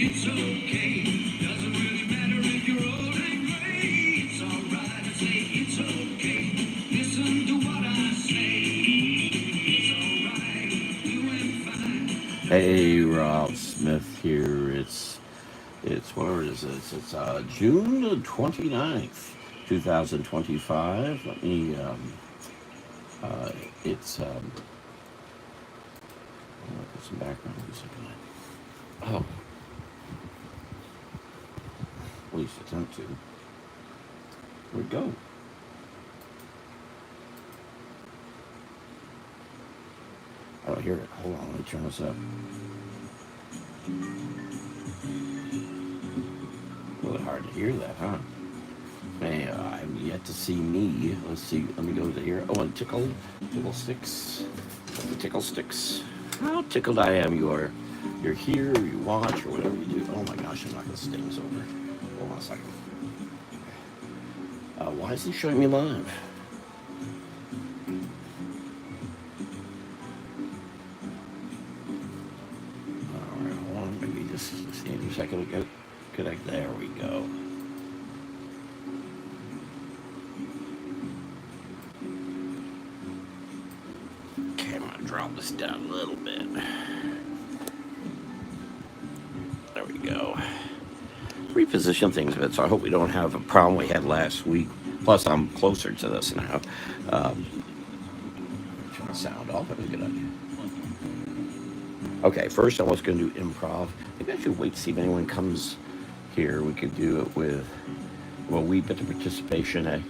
it's okay. Doesn't really matter if you're old and gray. It's alright to say it's okay. Listen to what I say. It's alright, doing fine. Hey, Rob Smith here. It's where is this? It's June the 29th, 2025. Let me it's I'll put some background music on it. Oh, at least attempt to. Here we go. I don't hear it. Hold on, let me turn this up. Really hard to hear that, huh? Man, I've yet to see me. Let's see. Let me go to here. Oh, and tickle sticks. The tickle sticks. How tickled I am you're here, or you watch, or whatever you do. Oh my gosh, I'm not gonna stay this over. Hold on a second. Why is he showing me live? All right, hold on. Maybe just see a second ago. Connect. There we go. Okay, I'm gonna drop this down a little bit. There we go. Reposition things a bit, so I hope we don't have a problem we had last week. Plus, I'm closer to this now. Turn the sound off. That was a good idea. Okay, first I was going to do improv. Maybe I should wait to see if anyone comes here. We could do it with, well, we bit the participation.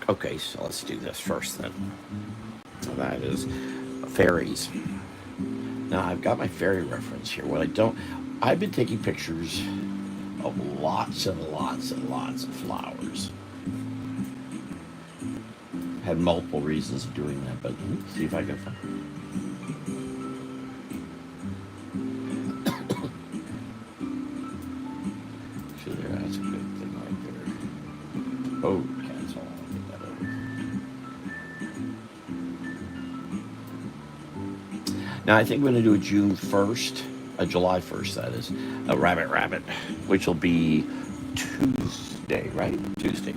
Okay, so let's do this first then. So that is fairies. Now I've got my fairy reference here. What I don't, I've been taking pictures of lots and lots and lots of flowers. Had multiple reasons of doing that, but let's see if I can find. So there, that's a good thing right there. Oh, cancel. I'll get that over. Now I think we're going to do a June 1st, a July 1st, that is, a rabbit, which will be Tuesday, right? Tuesday.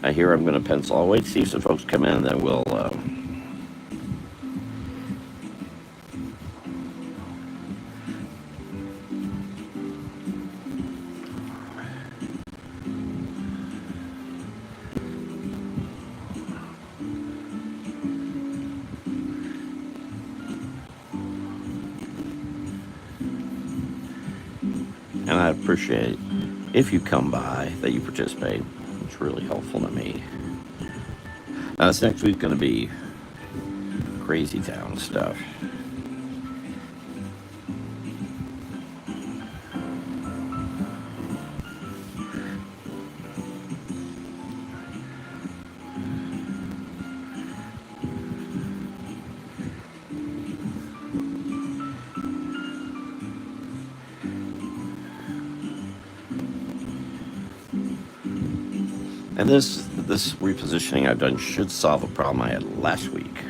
I hear I'm going to pencil. I'll wait to see if some folks come in, and then we'll. And I appreciate if you come by that you participate. It's really helpful to me. Now, this next week's going to be crazy town stuff. And this repositioning I've done should solve a problem I had last week.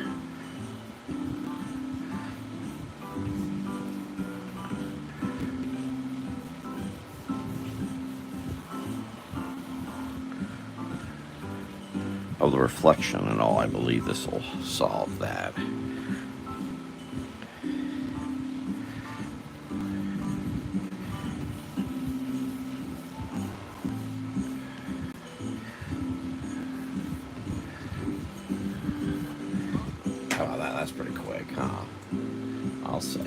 Of the reflection and all, I believe this will solve that. Oh, that's pretty quick, huh? I'll say.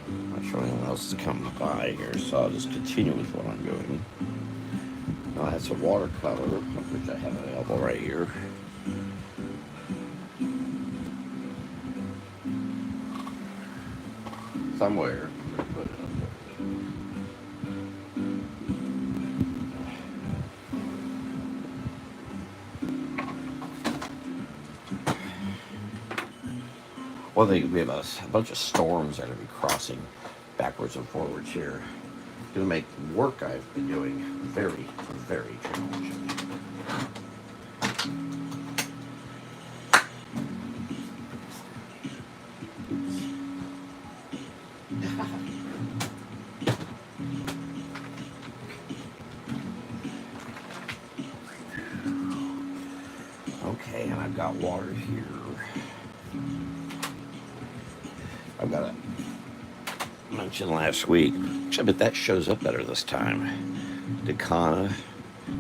I'm not sure anyone else is coming by here, so I'll just continue with what I'm doing. Now that's a watercolor, which I have available right here. Somewhere. Well, we have a bunch of storms that are going to be crossing backwards and forwards here. going to make work I've been doing very, very challenging. Okay, and I've got water here. I've got a mentioned last week. Actually, but that shows up better this time. Decana,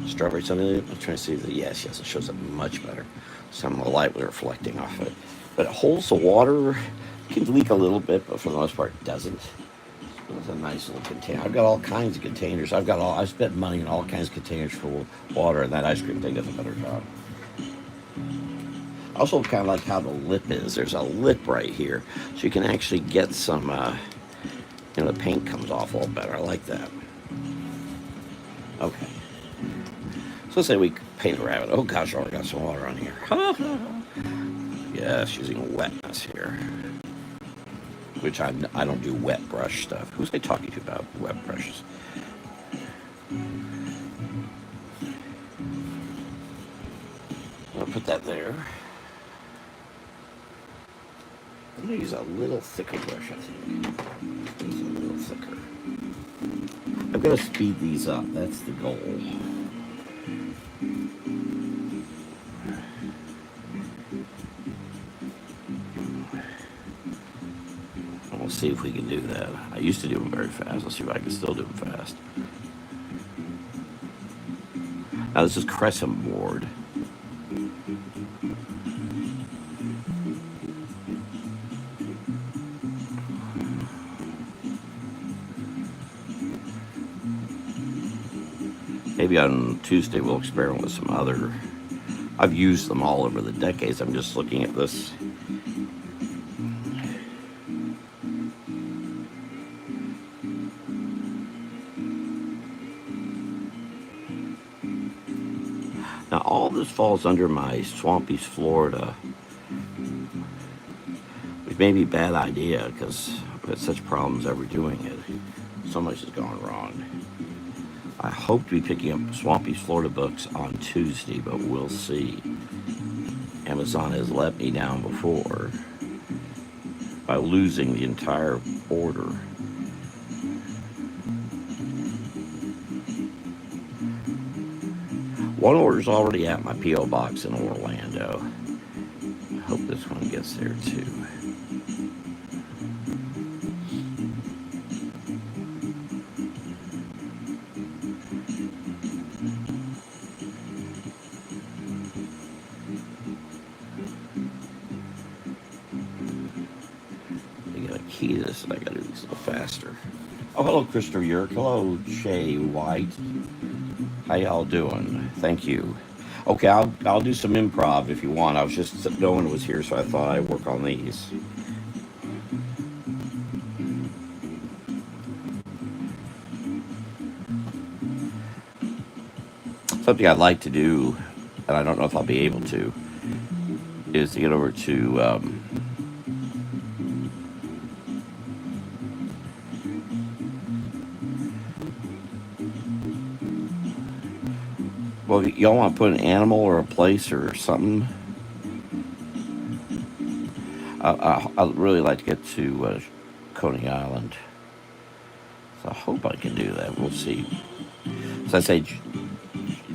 strawberry something. I'm trying to see that. Yes, it shows up much better. Some of the light was reflecting off it, but it holds the water. It can leak a little bit, but for the most part, it doesn't. It's a nice little container. I've got all kinds of containers. I spent money on all kinds of containers for water, and that ice cream thing does a better job. Also, kind of like how the lip is. There's a lip right here, so you can actually get some. The paint comes off a little better. I like that. Okay. So let's say we paint a rabbit. Oh gosh, I already got some water on here. Yes, using wetness here. Which I don't do wet brush stuff. Who's I talking to about wet brushes? I'll put that there. I'm going to use a little thicker brush, I think. Use a little thicker. I'm going to speed these up. That's the goal. We'll see if we can do that. I used to do them very fast. Let's see if I can still do them fast. Now this is crescent board. Maybe on Tuesday we'll experiment with some other. I've used them all over the decades. I'm just looking at this. Now all this falls under my Swampy's Florida, which may be a bad idea because I've had such problems ever doing it. So much has gone wrong. I hope to be picking up Swampy's Florida books on Tuesday, but we'll see. Amazon has let me down before by losing the entire order. One order's already at my P.O. box in Orlando. I hope this one gets there too. Key to this, and I gotta do these a little faster. Oh, hello, Christopher Yerk. Hello, Shay White. How y'all doing? Thank you. Okay, I'll do some improv if you want. I was just no one was here, so I thought I'd work on these. Something I'd like to do, and I don't know if I'll be able to, is to get over to. Well, y'all want to put an animal or a place or something? I'd really like to get to Coney Island. So I hope I can do that. We'll see. So I say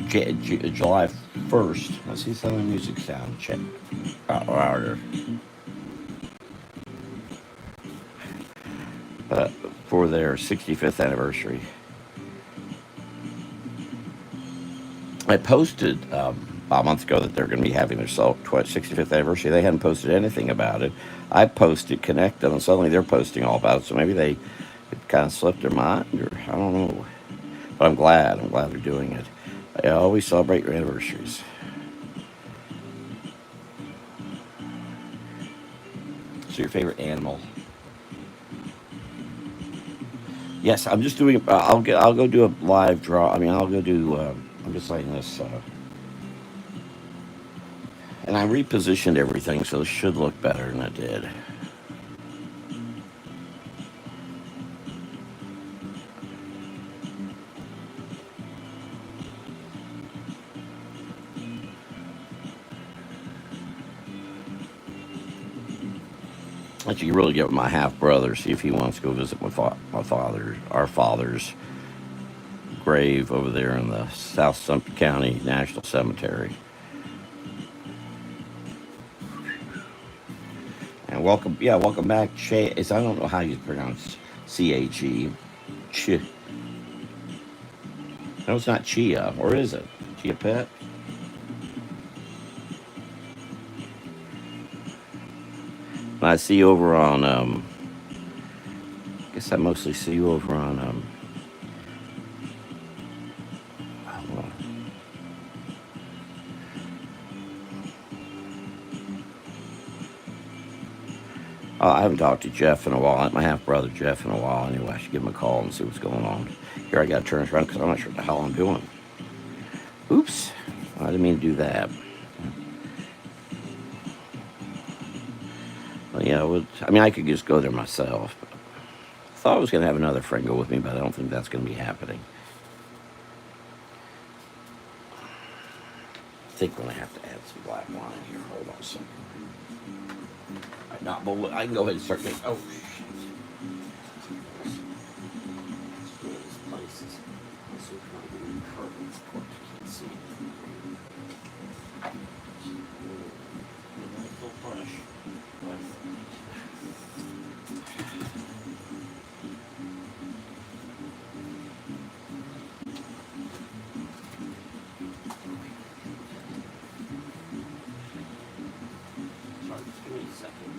July 1st. Let's see some of the music sound check. For their 65th anniversary. I posted about a month ago that they're going to be having their 65th anniversary. They hadn't posted anything about it. I posted, connect them, and suddenly they're posting all about it. So maybe they kind of slipped their mind, or I don't know. But I'm glad they're doing it. I always celebrate your anniversaries. So your favorite animal? Yes, I'm just doing. I'll go do a live draw. I mean, I'll go do. I'm just saying this. And I repositioned everything, so it should look better than it did. But you really get with my half brother, see if he wants to go visit our father's grave over there in the South Sumter County National Cemetery. And welcome back, Che. I don't know how you pronounce CHE. Ch. No, it's not Chia, or is it? Chia Pet? I see you over on, I guess I mostly see you over on, oh, I haven't talked to Jeff in a while. My half brother Jeff in a while. Anyway, I should give him a call and see what's going on. Here, I got to turn this around because I'm not sure what the hell I'm doing. Oops, I didn't mean to do that. Well, yeah, I mean, I could just go there myself. But I thought I was going to have another friend go with me, but I don't think that's going to be happening. I think we're going to have to add some black line here. Hold on a second. Not, but I can go ahead and start making. Oh, shit. This place is also kind of in curtains. Of course, you can't see. Full brush. Sorry, just give me a second.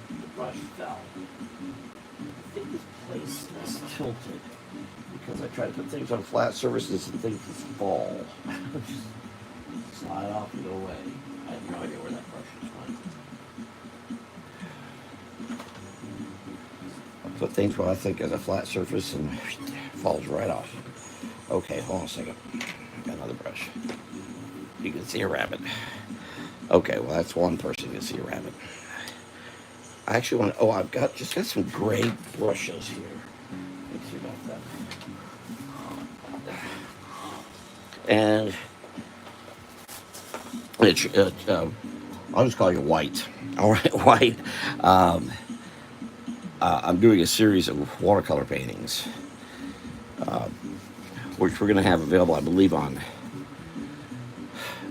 The brush fell. I think this place is tilted because I try to put things on flat surfaces and things just fall. Just slide off and go away. I have no idea where that brush is went. I put things where I think is a flat surface and falls right off. Okay, hold on a second. Got another brush. You can see a rabbit. Okay, well that's one person can see a rabbit. I actually want to. Oh, I've got some gray brushes here. Let's see about that. And I'll just call you White. All right, White. I'm doing a series of watercolor paintings, which we're going to have available, I believe, on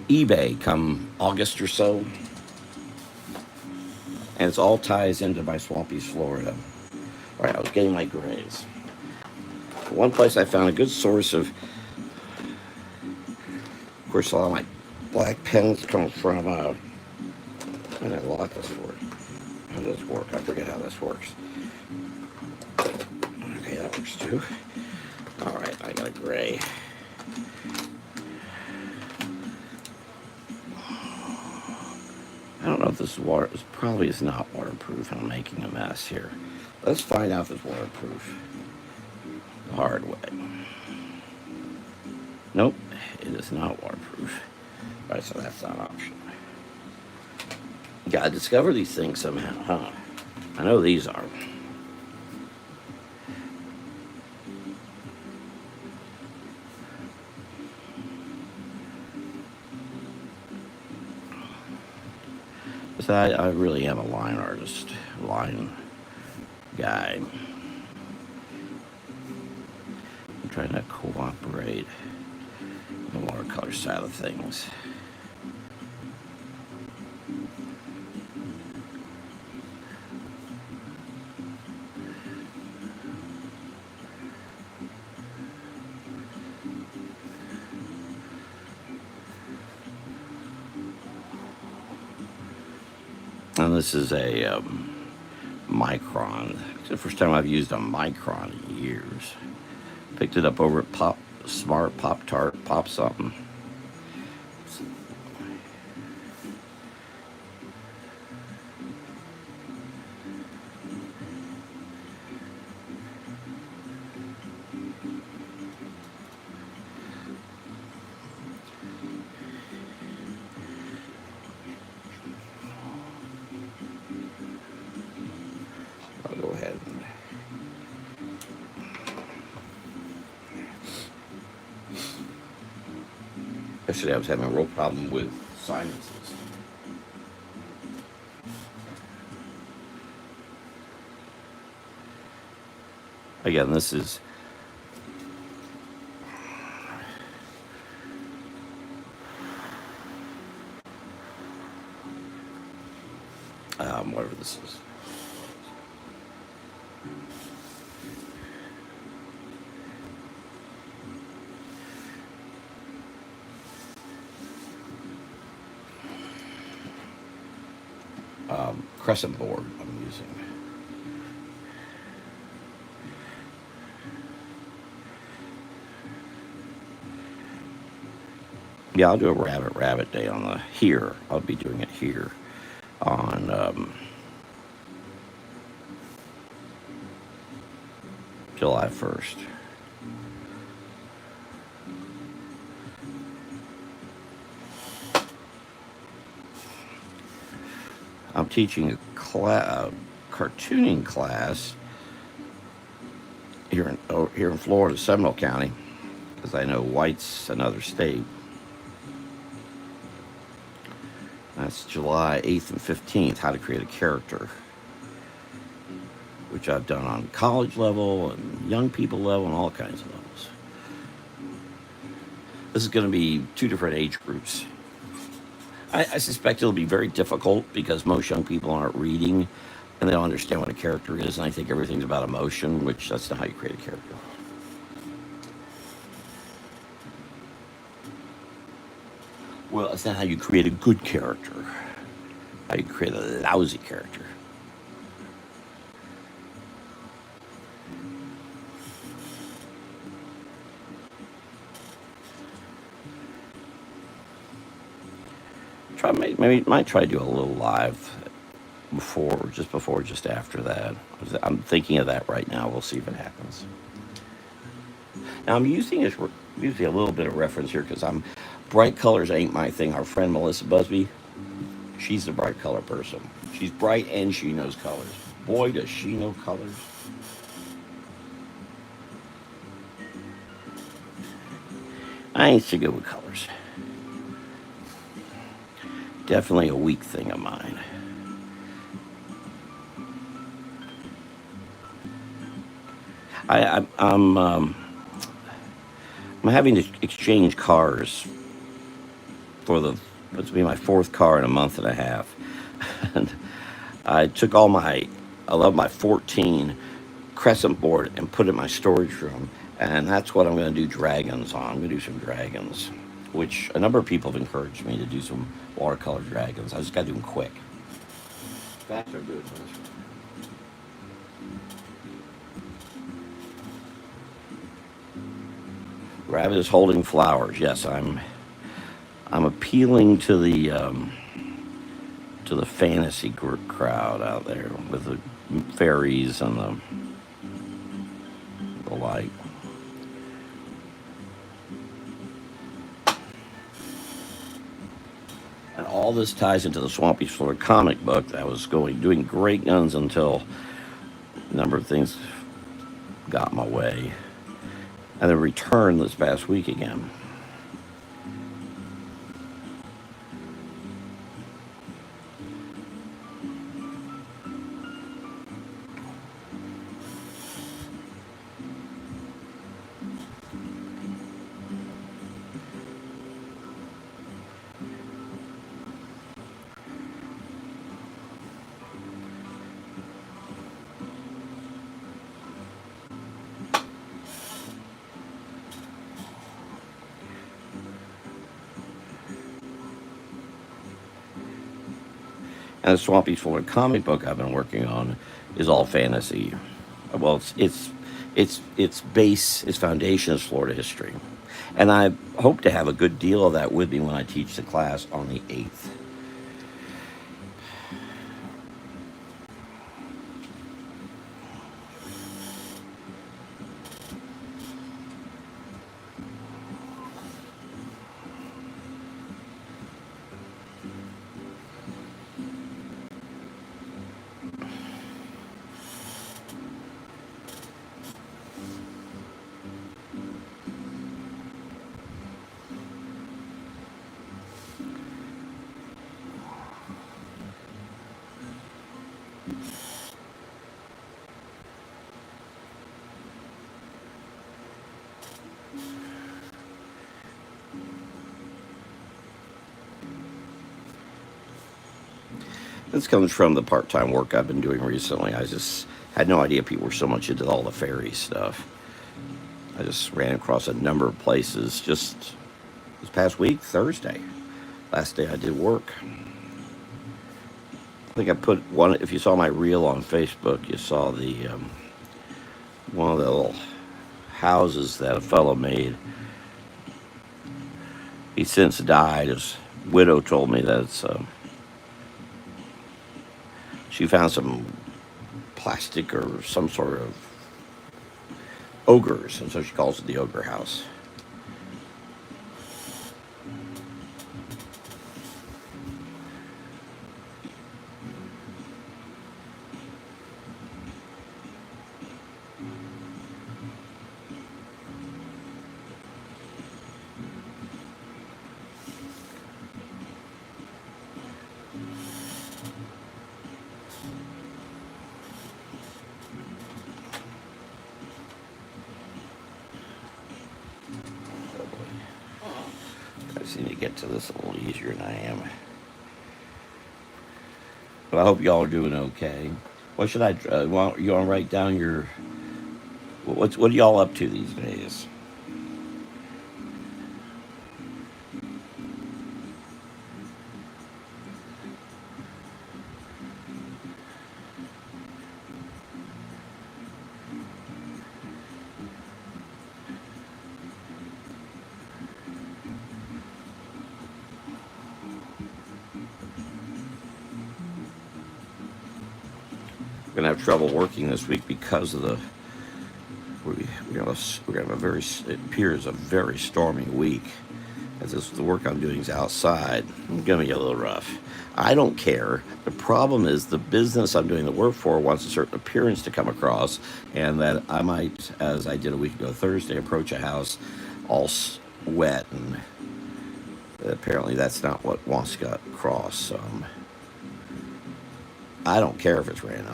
eBay come August or so. And it all ties into my Swampy's, Florida. All right, I was getting my grays. One place I found a good source of course, a lot of my black pens come from, I don't know what this for. How does this work? I forget how this works. Okay, that works too. All right, I got a gray. I don't know if this is water. This probably is not waterproof. I'm making a mess here. Let's find out if it's waterproof. The hard way. Nope, it is not waterproof. All right, so that's not an option. Gotta discover these things somehow, huh? I know these are. So I really am a line artist, line guy. I'm trying to cooperate the watercolor side of things. And this is a micron. It's the first time I've used a micron in years. Picked it up over at Pop Smart, Pop Tart, Pop something. I'll go ahead and yesterday I was having a real problem with sinuses. Again, this is whatever this is. Crescent board I'm using. Yeah, I'll do a rabbit day on the here. I'll be doing it here on July 1st. I'm teaching a cartooning class here in Florida, Seminole County, because I know White's another state. That's July 8th and 15th, how to create a character, which I've done on college level and young people level and all kinds of levels. This is going to be 2 different age groups. I suspect it'll be very difficult because most young people aren't reading and they don't understand what a character is, and I think everything's about emotion, which that's not how you create a character. Well, it's not how you create a good character. How you create a lousy character. Might try to do a little live just after that. I'm thinking of that right now. We'll see if it happens. Now I'm using a little bit of reference here because bright colors ain't my thing. Our friend Melissa Busby, she's a bright color person. She's bright and she knows colors. Boy, does she know colors. I ain't so good with colors. Definitely a weak thing of mine. I'm having to exchange cars it's be my 4th car in a month and a half. And I took I love my 14 crescent board and put it in my storage room. And that's what I'm going to do dragons on. I'm going to do some dragons, which a number of people have encouraged me to do some watercolor dragons. I just got to do them quick. Faster, do it. Rabbit is holding flowers. Yes, I'm appealing to the fantasy group crowd out there with the fairies and the like. And all this ties into the Swampy Florida comic book that was doing great guns until a number of things got in my way. And then returned this past week again. And the Swampy Florida comic book I've been working on is all fantasy. Well, its base, its foundation is Florida history, and I hope to have a good deal of that with me when I teach the class on the 8th. This comes from the part-time work I've been doing recently. I just had no idea people were so much into all the fairy stuff. I just ran across a number of places just this past week, Thursday, last day I did work. I think I put one. If you saw my reel on Facebook, you saw the one of the little houses that a fellow made. He since died. His widow told me that she found some plastic or some sort of ogres, and so she calls it the ogre house. Oh boy, I just need to get to this a little easier than I am. But I hope y'all are doing okay. What should I? You want to write down your what are y'all up to these days? We're gonna have trouble working this week because of the we're gonna have a very it appears a very stormy week. As this, the work I'm doing is outside, it's gonna be a little rough. I don't care. The problem is the business I'm doing the work for wants a certain appearance to come across, and that I might, as I did a week ago Thursday, approach a house all wet, and apparently that's not what wants to get across. I don't care if it's raining.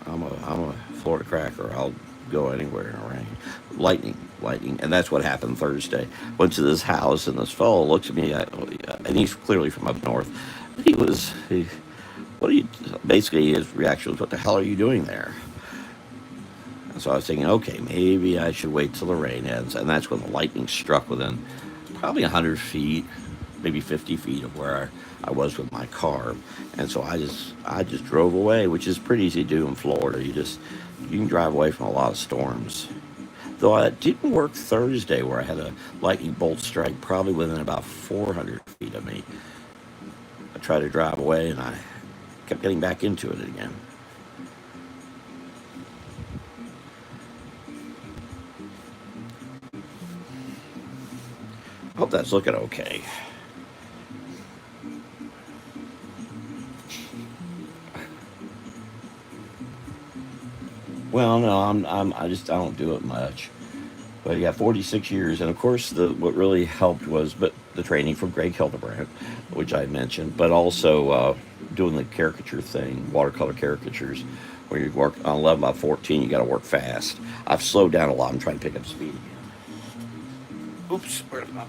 I'm a Florida cracker. I'll go anywhere in the rain. Lightning, and that's what happened Thursday. Went to this house, and this fellow looks at me, and he's clearly from up north. What are you? Basically, his reaction was, "What the hell are you doing there?" And so I was thinking, okay, maybe I should wait till the rain ends, and that's when the lightning struck within probably 100 feet, maybe 50 feet of where I was with my car, and so I just drove away, which is pretty easy to do in Florida. You can drive away from a lot of storms. Though it didn't work Thursday, where I had a lightning bolt strike probably within about 400 feet of me. I tried to drive away, and I kept getting back into it again. I hope that's looking okay. Well, no, I don't do it much. But yeah, 46 years, and of course, what really helped was but the training from Greg Hildebrand, which I mentioned, but also doing the caricature thing, watercolor caricatures, where you work on 11 by 14, you got to work fast. I've slowed down a lot. I'm trying to pick up speed again. Oops, where's my?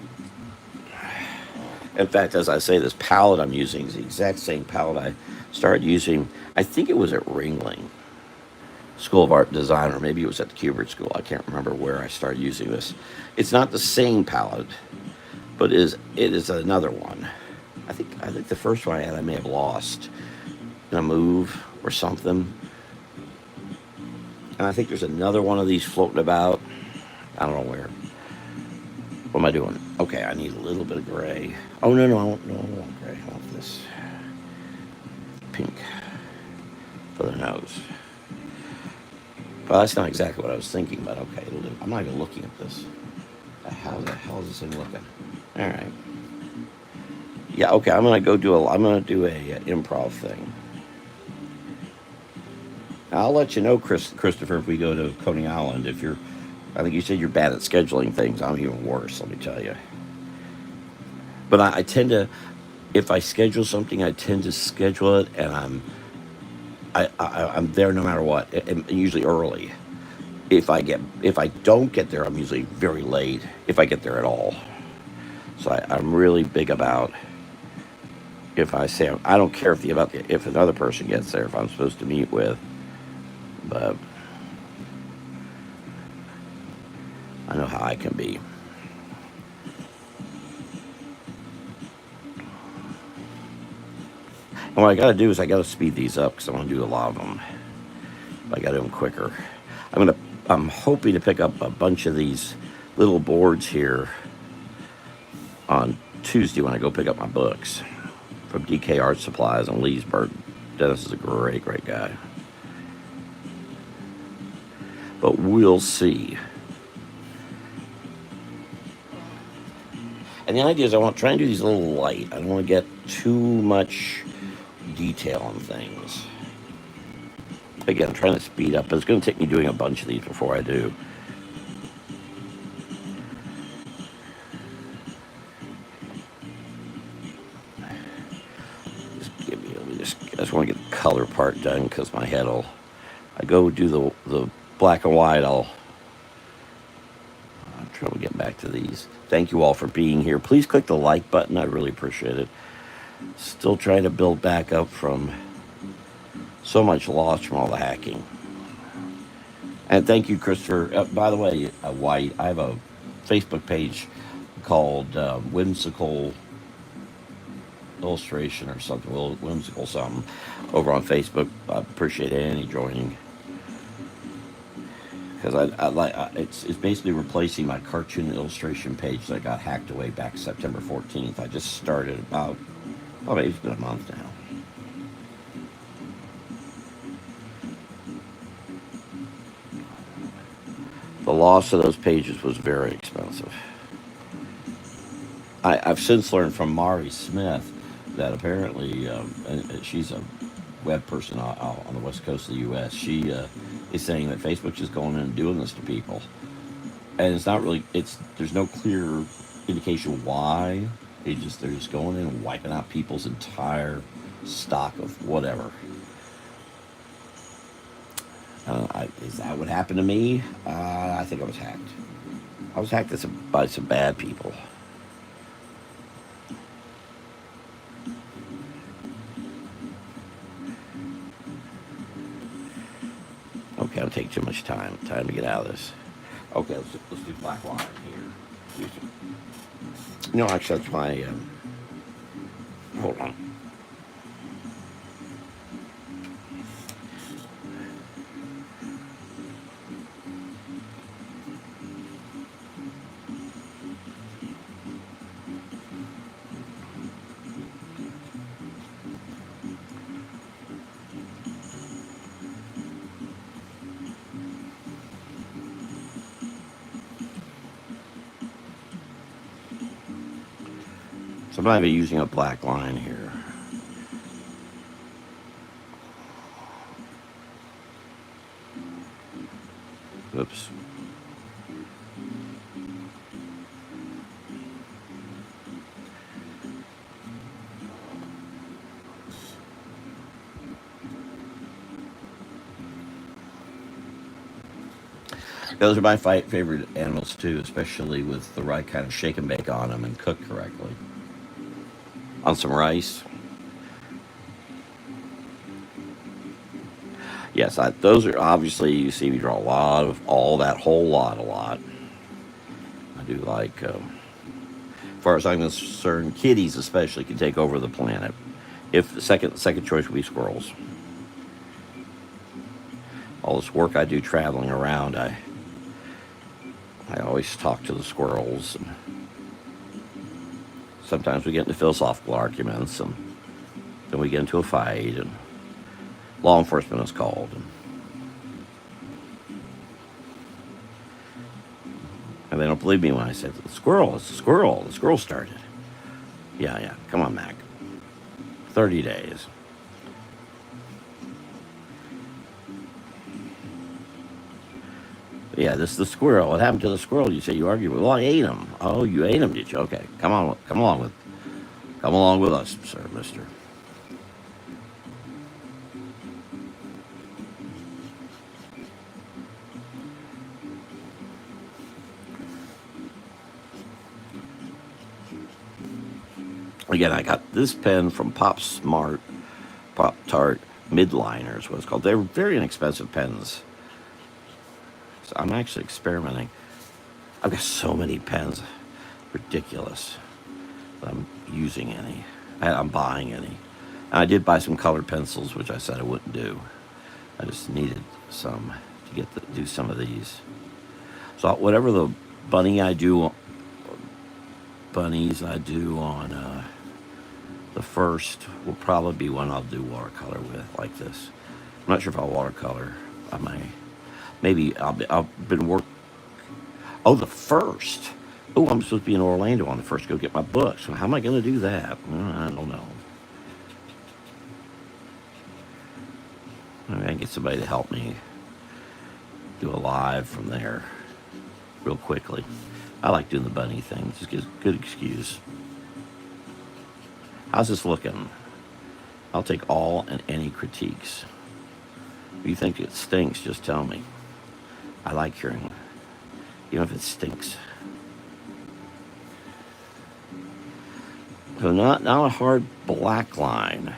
In fact, as I say, this palette I'm using is the exact same palette I started using. I think it was at Ringling School of Art and Design, or maybe it was at the Kubert School. I can't remember where I started using this. It's not the same palette, but it is another one. I think the first one I had I may have lost in a move or something, and I think there's another one of these floating about. I don't know where. What am I doing? Okay, I need a little bit of gray. Oh no, I don't want gray. I want this pink for the nose. Well, that's not exactly what I was thinking, but okay, it'll do. I'm not even looking at this. How the hell is this thing looking? All right. Yeah, okay. I'm gonna do a improv thing. I'll let you know, Christopher, if we go to Coney Island. If you're, I think you said you're bad at scheduling things. I'm even worse. Let me tell you. But I tend to, if I schedule something, I tend to schedule it, and I'm there no matter what, and usually early. If I don't get there, I'm usually very late. If I get there at all, so I'm really big about if I say I don't care if another person gets there if I'm supposed to meet with, but I know how I can be. And what I got to do is I got to speed these up because I want to do a lot of them. But I got to do them quicker. I'm hoping to pick up a bunch of these little boards here on Tuesday when I go pick up my books from DK Art Supplies in Leesburg. Dennis is a great guy. But we'll see. And the idea is I want to try and do these a little light. I don't want to get too much detail on things. Again, I'm trying to speed up, but it's going to take me doing a bunch of these before I do. I just want to get the color part done because my head will. I go do the black and white. I'm trying to get back to these. Thank you all for being here. Please click the like button. I really appreciate it. Still trying to build back up from so much loss from all the hacking. And thank you, Christopher. By the way, White, I have a Facebook page called Whimsical Illustration or something, Whimsical something, over on Facebook. I appreciate Annie joining because it's basically replacing my cartoon illustration page that got hacked away back September 14th. I just started about, well, maybe it's been a month now. The loss of those pages was very expensive. I've since learned from Mari Smith that apparently she's a web person on the west coast of the U.S. She is saying that Facebook's just going in and doing this to people, and it's not really. There's no clear indication why. They're just going in and wiping out people's entire stock of whatever. Is that what happened to me? I think I was hacked. I was hacked by some bad people. Okay, I'm taking too much time. Time to get out of this. Okay, let's do black line here. No, actually, that's my. Hold on. So I'm not even using a black line here. Oops. Those are my favorite animals too, especially with the right kind of shake and bake on them and cooked correctly. On some rice. Yes, those are obviously, you see me draw a lot of all that whole lot, a lot. I do like, as far as I'm concerned, kitties especially can take over the planet. If the second choice would be squirrels. All this work I do traveling around, I always talk to the squirrels. And sometimes we get into philosophical arguments, and then we get into a fight, and law enforcement is called. And they don't believe me when I say the squirrel. It's the squirrel. The squirrel started. Yeah. Come on, Mac. 30 days. Yeah, this is the squirrel. What happened to the squirrel? You say you argue with. Well, I ate him. Oh, you ate him, did you? Okay, come along with us, sir, Mister. Again, I got this pen from Pop Tart Midliner is what it's called. They're very inexpensive pens. So I'm actually experimenting. I've got so many pens, ridiculous. But I'm using any. I'm buying any. And I did buy some colored pencils, which I said I wouldn't do. I just needed some to do some of these. So whatever the bunny I do, bunnies I do on the first will probably be one I'll do watercolor with, like this. I'm not sure if I'll watercolor. I may. Maybe I've been work. Oh, the first. Oh, I'm supposed to be in Orlando on the first to go get my books. How am I going to do that? I don't know. Maybe I can get somebody to help me do a live from there real quickly. I like doing the bunny thing. Just gives a good excuse. How's this looking? I'll take all and any critiques. If you think it stinks, just tell me. I like hearing it, even if it stinks. So not a hard black line.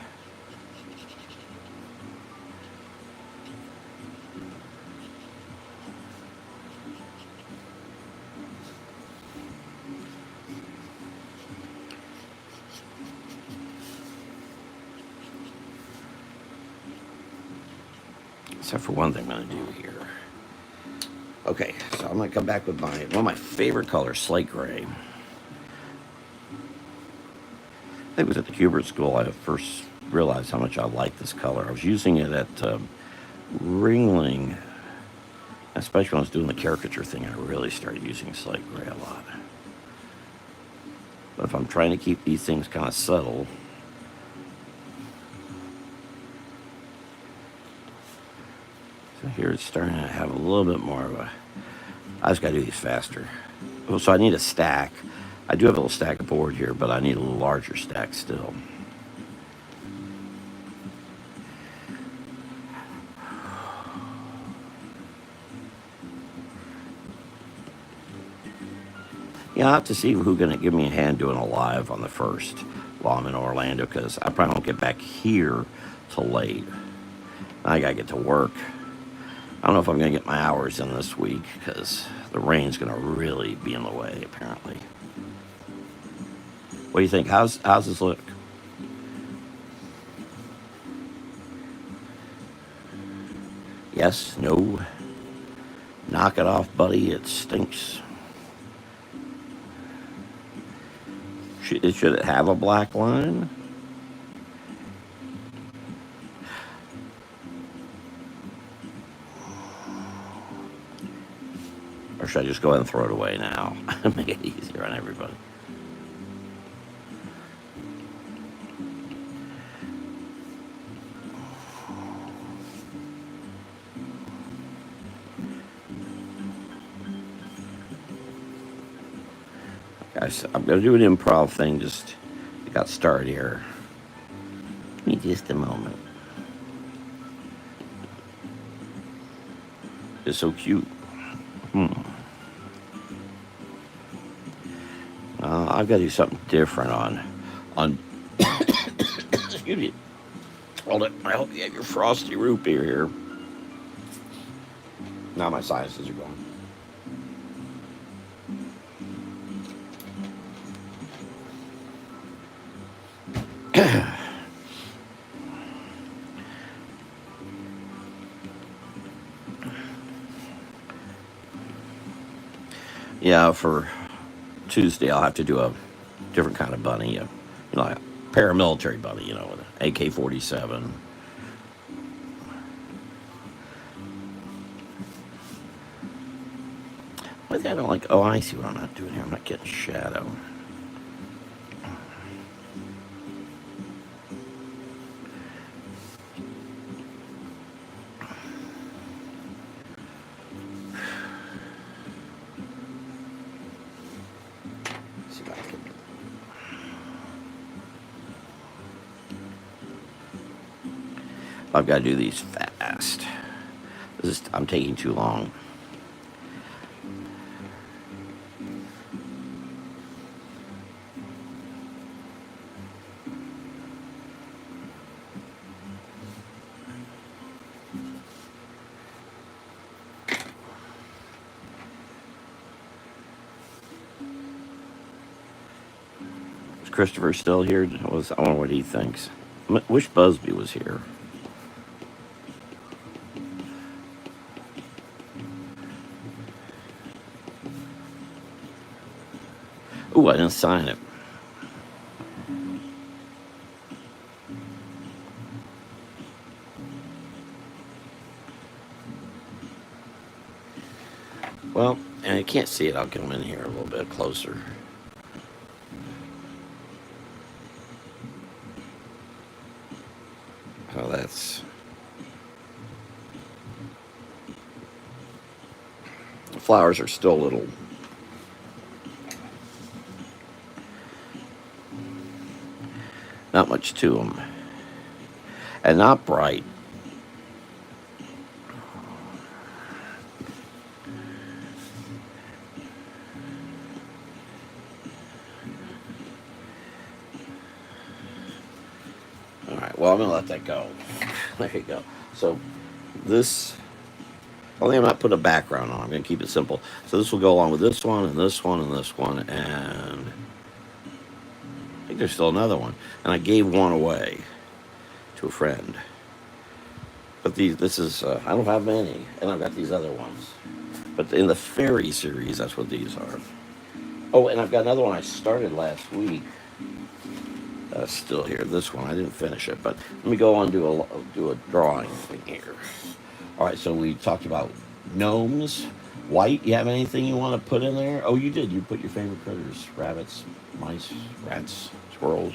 Except for one thing I'm going to do here. Okay, so I'm going to come back with one of my favorite colors, slate gray. I think it was at the Kubert School I first realized how much I like this color. I was using it at Ringling, especially when I was doing the caricature thing. I really started using slate gray a lot. But if I'm trying to keep these things kind of subtle, so here it's starting to have a little bit more of a, I just got to do these faster. Oh, so I need a stack. I do have a little stack of board here, but I need a little larger stack still. Yeah, I'll have to see who's going to give me a hand doing a live on the first while I'm in Orlando, because I probably won't get back here till late. I got to get to work. I don't know if I'm going to get my hours in this week because the rain's going to really be in the way, apparently. What do you think? How's this look? Yes? No? Knock it off, buddy. It stinks. Should it have a black line? Or should I just go ahead and throw it away now? Make it easier on everybody. Guys, I'm going to do an improv thing. Just got started here. Give me just a moment. It's so cute. I've got to do something different on. Excuse me. Hold it. I hope you have your frosty root beer here. Now my sinuses are going. Yeah, for Tuesday I'll have to do a different kind of bunny, like a paramilitary bunny, with an AK-47. One thing I don't like. Oh, I see what I'm not doing here. I'm not getting shadow. See if I can. I've got to do these fast. I'm taking too long. Christopher still here? I wonder what he thinks. Wish Busby was here. Ooh, I didn't sign it. Well, and I can't see it. I'll come in here a little bit closer. Oh, that's... The flowers are still a little... Not much to them. And not bright. All right, well, I'm going to let that go. There you go. So this... Only I'm not putting a background on. I'm going to keep it simple. So this will go along with this one, and this one, and this one, and... I think there's still another one. And I gave one away to a friend. But this is... I don't have many. And I've got these other ones. But in the fairy series, that's what these are. Oh, and I've got another one I started last week. Still here. This one, I didn't finish it, but let me go on and do a drawing thing here. All right, so we talked about gnomes. White, you have anything you want to put in there? Oh, you did. You put your favorite critters: rabbits, mice, rats, squirrels.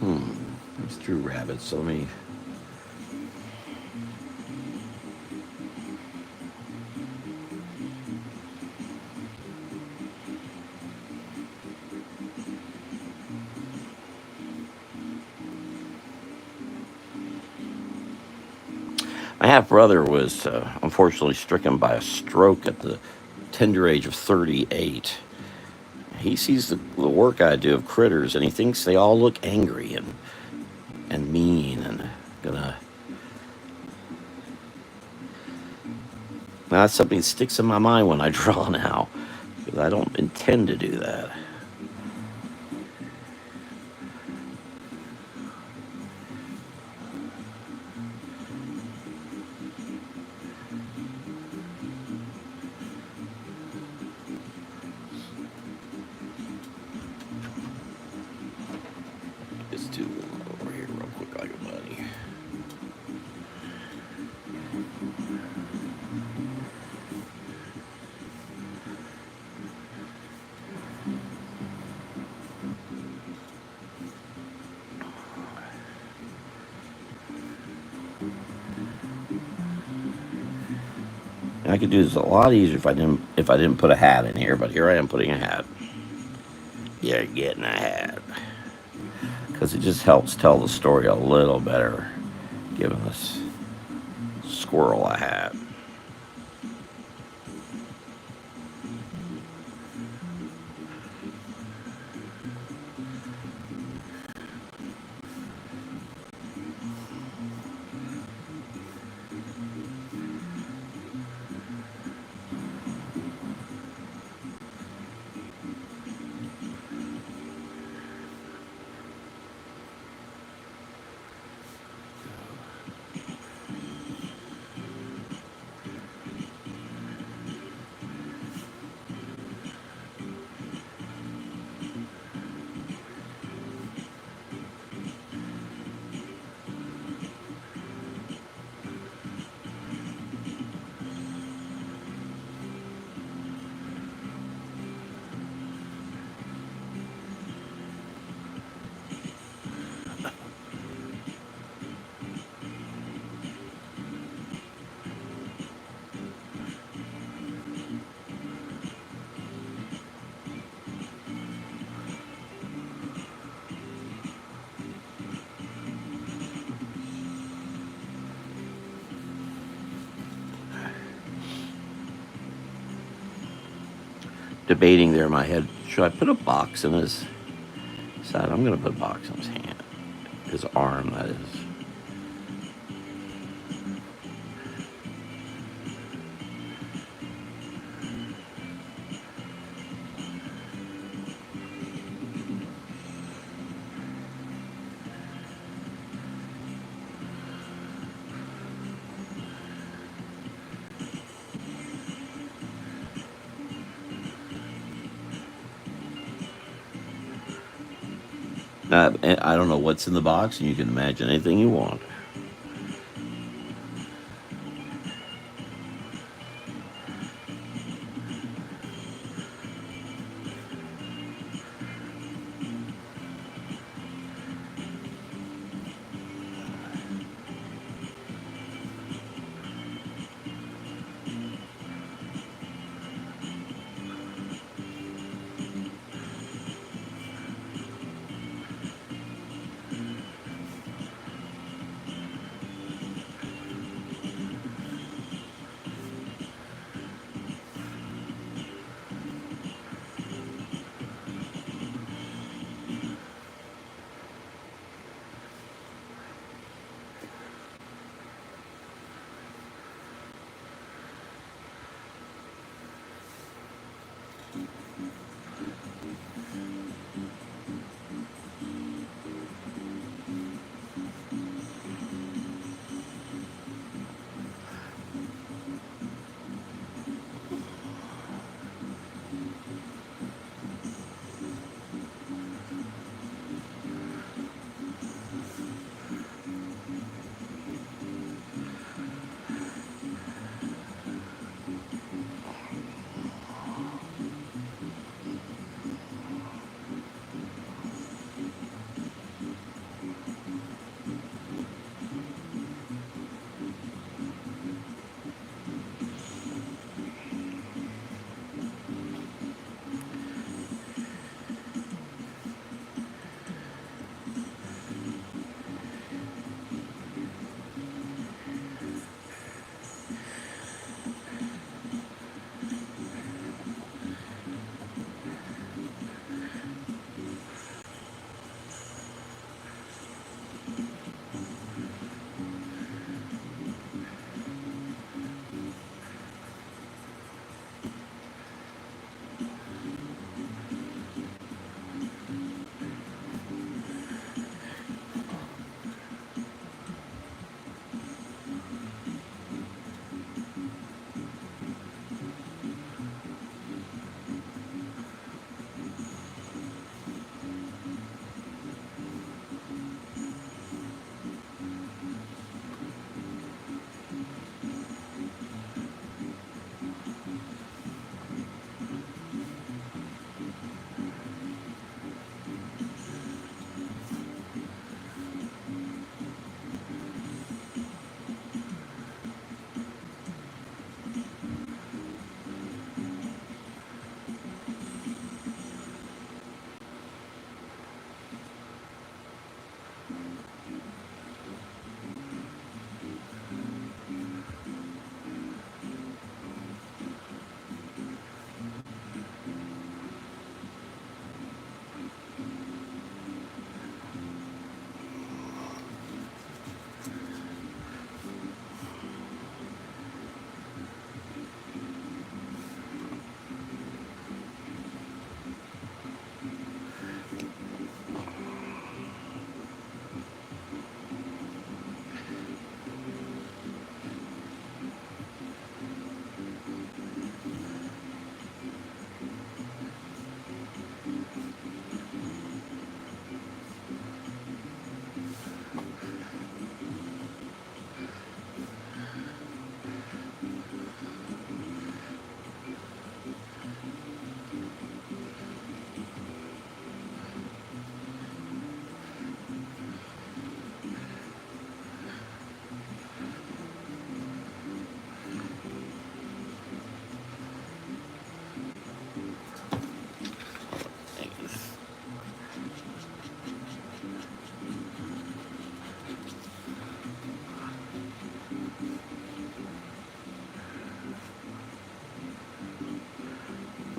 Let's do rabbits. So let me. My half brother was unfortunately stricken by a stroke at the tender age of 38. He sees the work I do of critters, and he thinks they all look angry and mean and gonna. Now, that's something that sticks in my mind when I draw now, because I don't intend to do that. Just do one over here real quick, like a buddy. And I could do this a lot easier if I didn't put a hat in here, but here I am putting a hat. You're getting a hat. Because it just helps tell the story a little better, giving this squirrel a hat. Debating there in my head, should I put a box in his side? I'm going to put a box in his hand. His arm, that is. I don't know what's in the box, and you can imagine anything you want.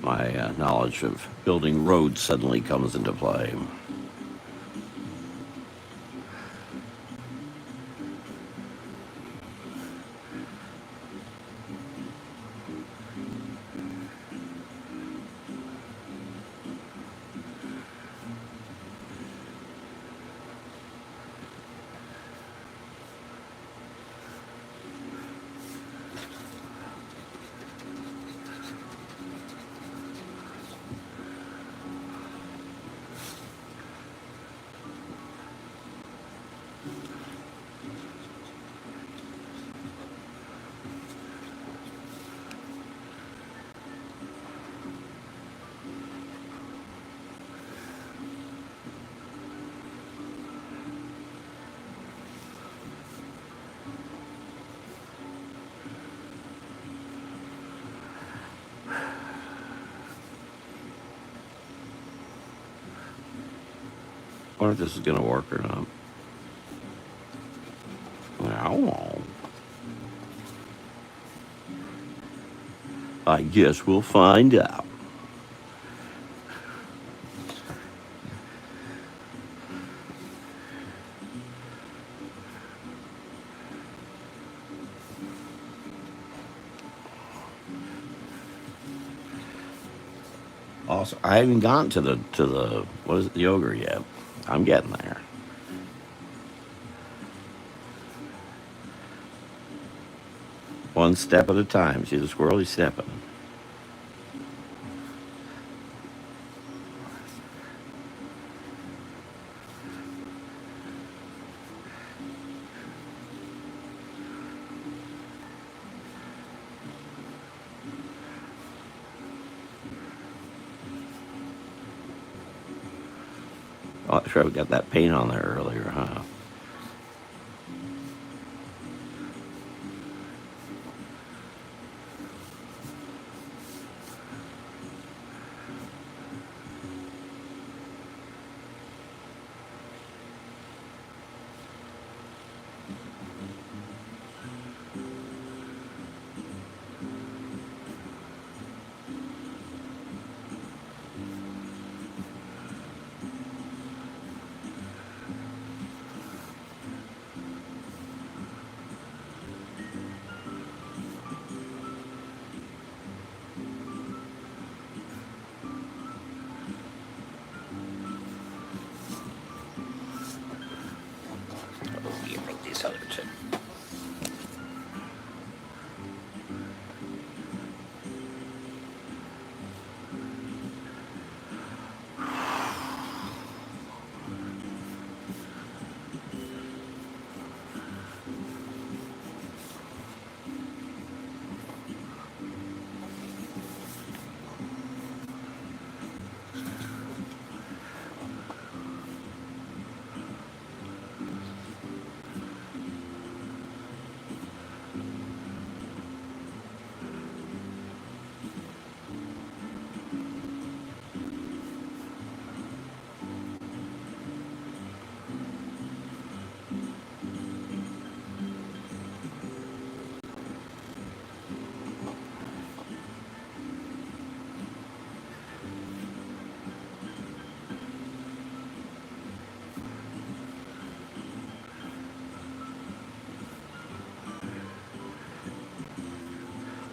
My knowledge of building roads suddenly comes into play. wonder if this is gonna work or not. Well, I guess we'll find out. Also, I haven't gotten to the what is it, the ogre yet. I'm getting there. One step at a time. See the squirrel? He's stepping. Oh, that's right. We got that paint on there earlier, huh? Oh, you make these other two.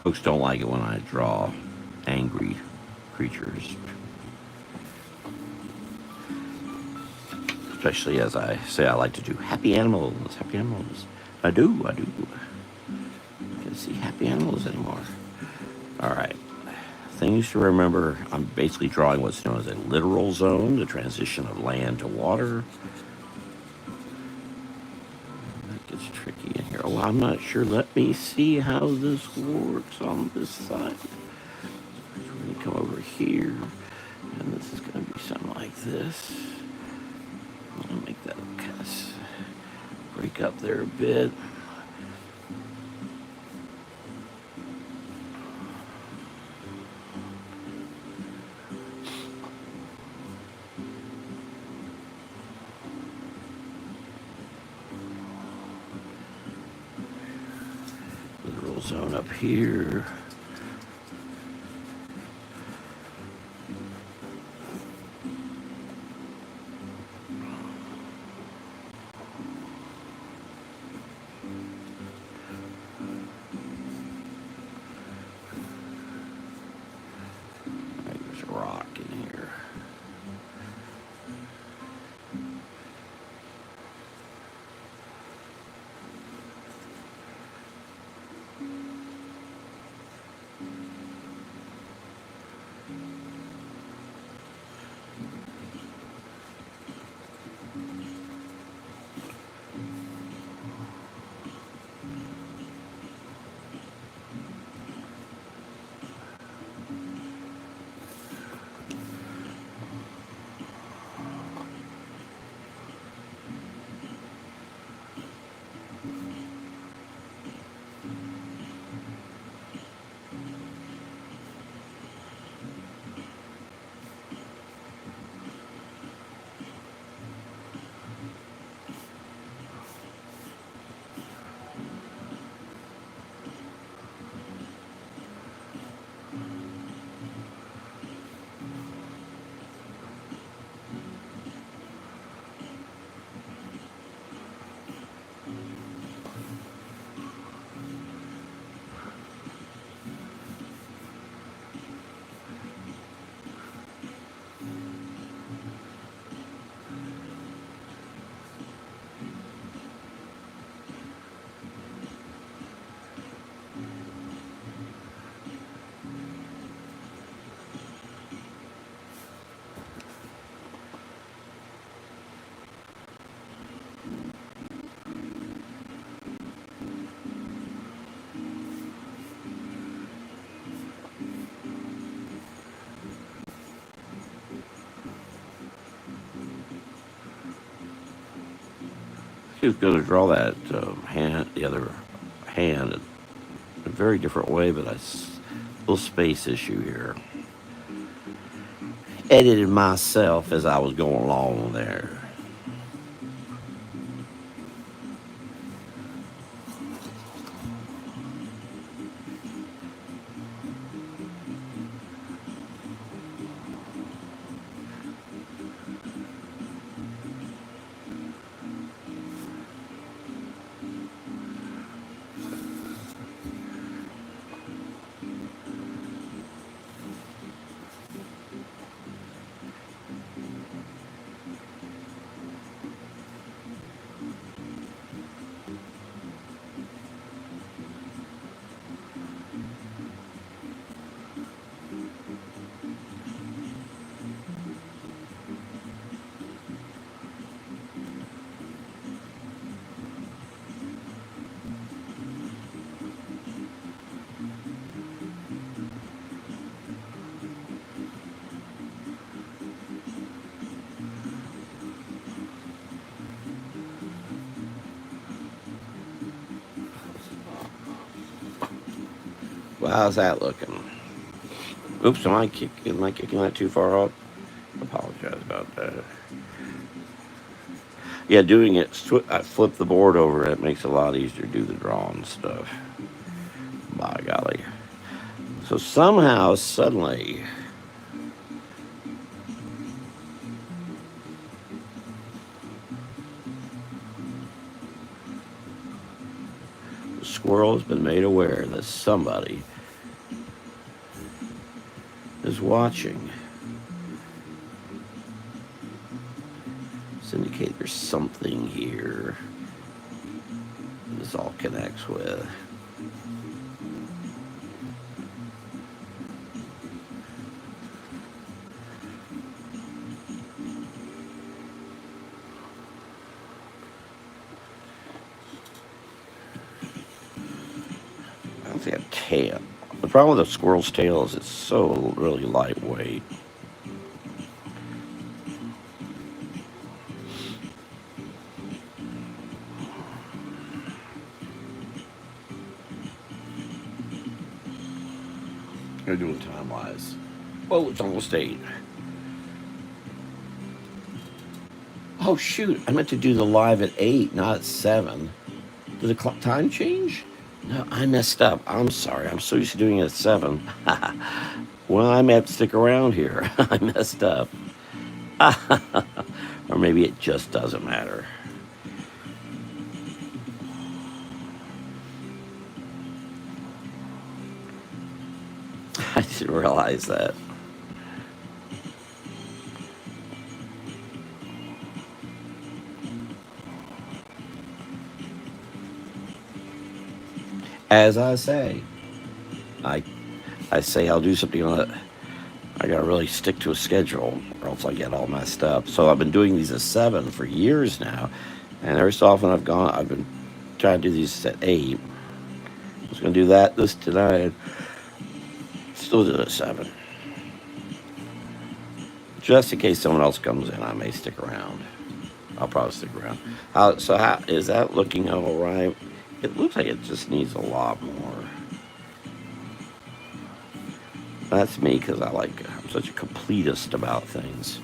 Folks don't like it when I draw angry creatures, especially as I say I like to do happy animals. Happy animals. I do. I do. I can't see happy animals anymore. All right. Things to remember. I'm basically drawing what's known as a littoral zone, the transition of land to water. That gets tricky in here. Oh, I'm not sure. Let me see how this works on this side. We're going to come over here, and this is going to be something like this. I'll make that kind of break up there a bit. Littoral zone up here. There's a rock in here. was going to draw that hand, the other hand, in a very different way, but little space issue here. Edited myself as I was going along there. Well, how's that looking? Oops, am I kicking that too far up? Apologize about that. Yeah, doing it, I flip the board over, it makes it a lot easier to do the drawing stuff. By golly. So somehow, suddenly, the squirrel has been made aware that somebody is watching. This indicates there's something here this all connects with. I don't think a tail. The problem with a squirrel's tail is it's so really lightweight. We're doing time wise. Oh, it's almost 8. Oh shoot! I meant to do the live at 8, not at 7. Did the time change? No, I messed up. I'm sorry. I'm so used to doing it at 7. Well, I may have to stick around here. I messed up. Or maybe it just doesn't matter. I didn't realize that. As I say, I I say I'll do something on it. I gotta really stick to a schedule, or else I get all messed up. So I've been doing these at 7 for years now, and every so often I've been trying to do these at 8. I was gonna do this tonight. Still do it at 7, just in case someone else comes in. I may stick around. I'll probably stick around. How is that looking all right? It looks like it just needs a lot more. That's me because I'm such a completist about things.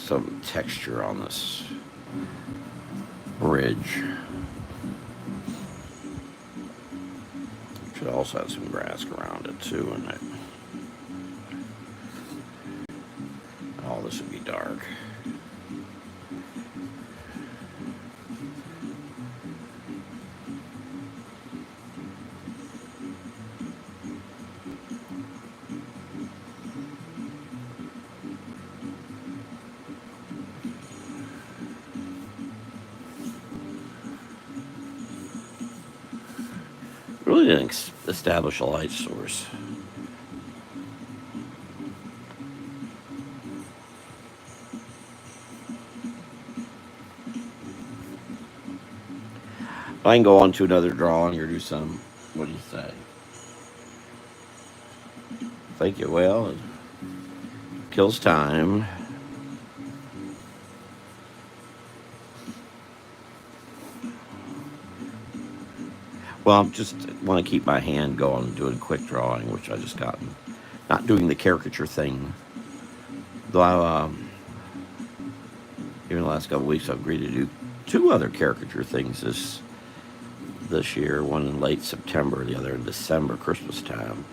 Some texture on this bridge. Should also have some grass around it too, and Really didn't establish a light source. I can go on to another drawing or do some. What do you say? Think it well. It kills time. Well, I just want to keep my hand going and doing quick drawing, which I just gotten. Not doing the caricature thing. Though even the last couple of weeks, I've agreed to do two other caricature things this year. One in late September, the other in December, Christmas time.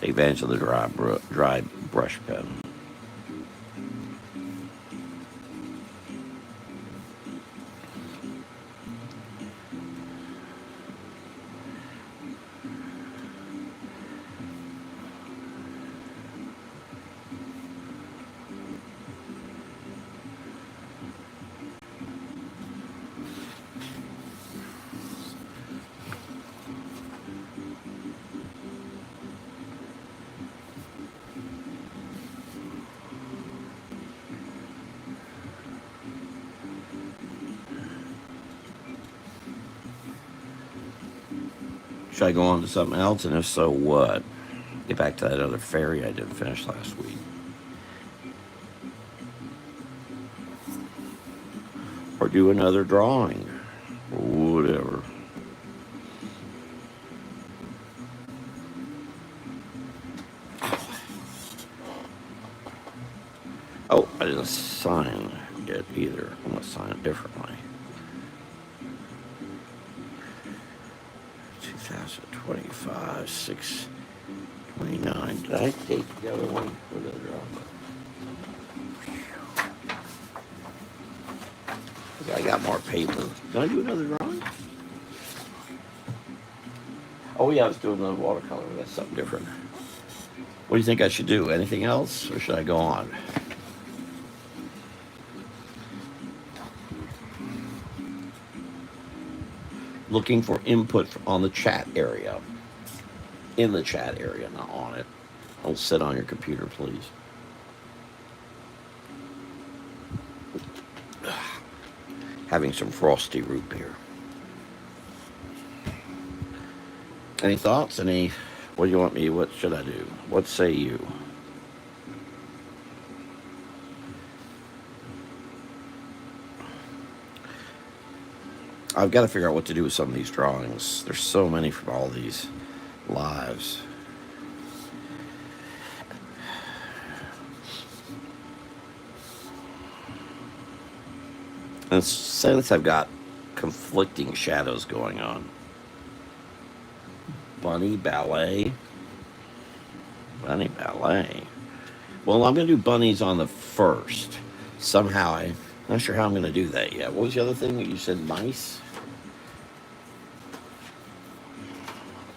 Take advantage of the dry brush pen. Should I go on to something else? And if so, what? Get back to that other fairy I didn't finish last week. Or do another drawing. Or whatever. Oh, I didn't sign it either. I'm going to sign it differently. 2025, 6/29. Did I take the other one? Or did I draw? I got more paper. Can I do another drawing? Oh, yeah, I was doing the watercolor. That's something different. What do you think I should do? Anything else? Or should I go on? Looking for input on the chat area. In the chat area, not on it. Don't sit on your computer, please. Having some frosty root beer. Any thoughts? What do you want me? What should I do? What say you? I've got to figure out what to do with some of these drawings. There's so many from all these lives. And since I've got conflicting shadows going on. Bunny ballet. Bunny ballet. Well, I'm going to do bunnies on the first. Somehow, I'm not sure how I'm going to do that yet. What was the other thing that you said? Mice?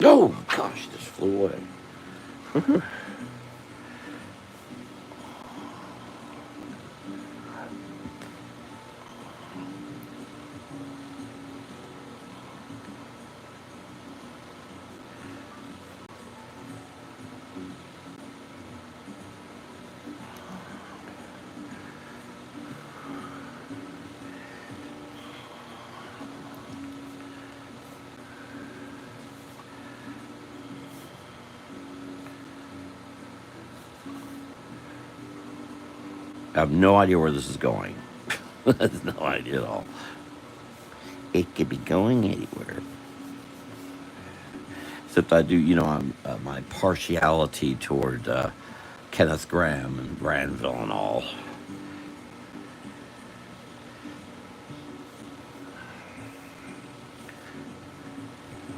Oh, gosh, it just flew away. I have no idea where this is going. I have no idea at all. It could be going anywhere. Except I do, I'm, my partiality toward Kenneth Grahame and Granville and all.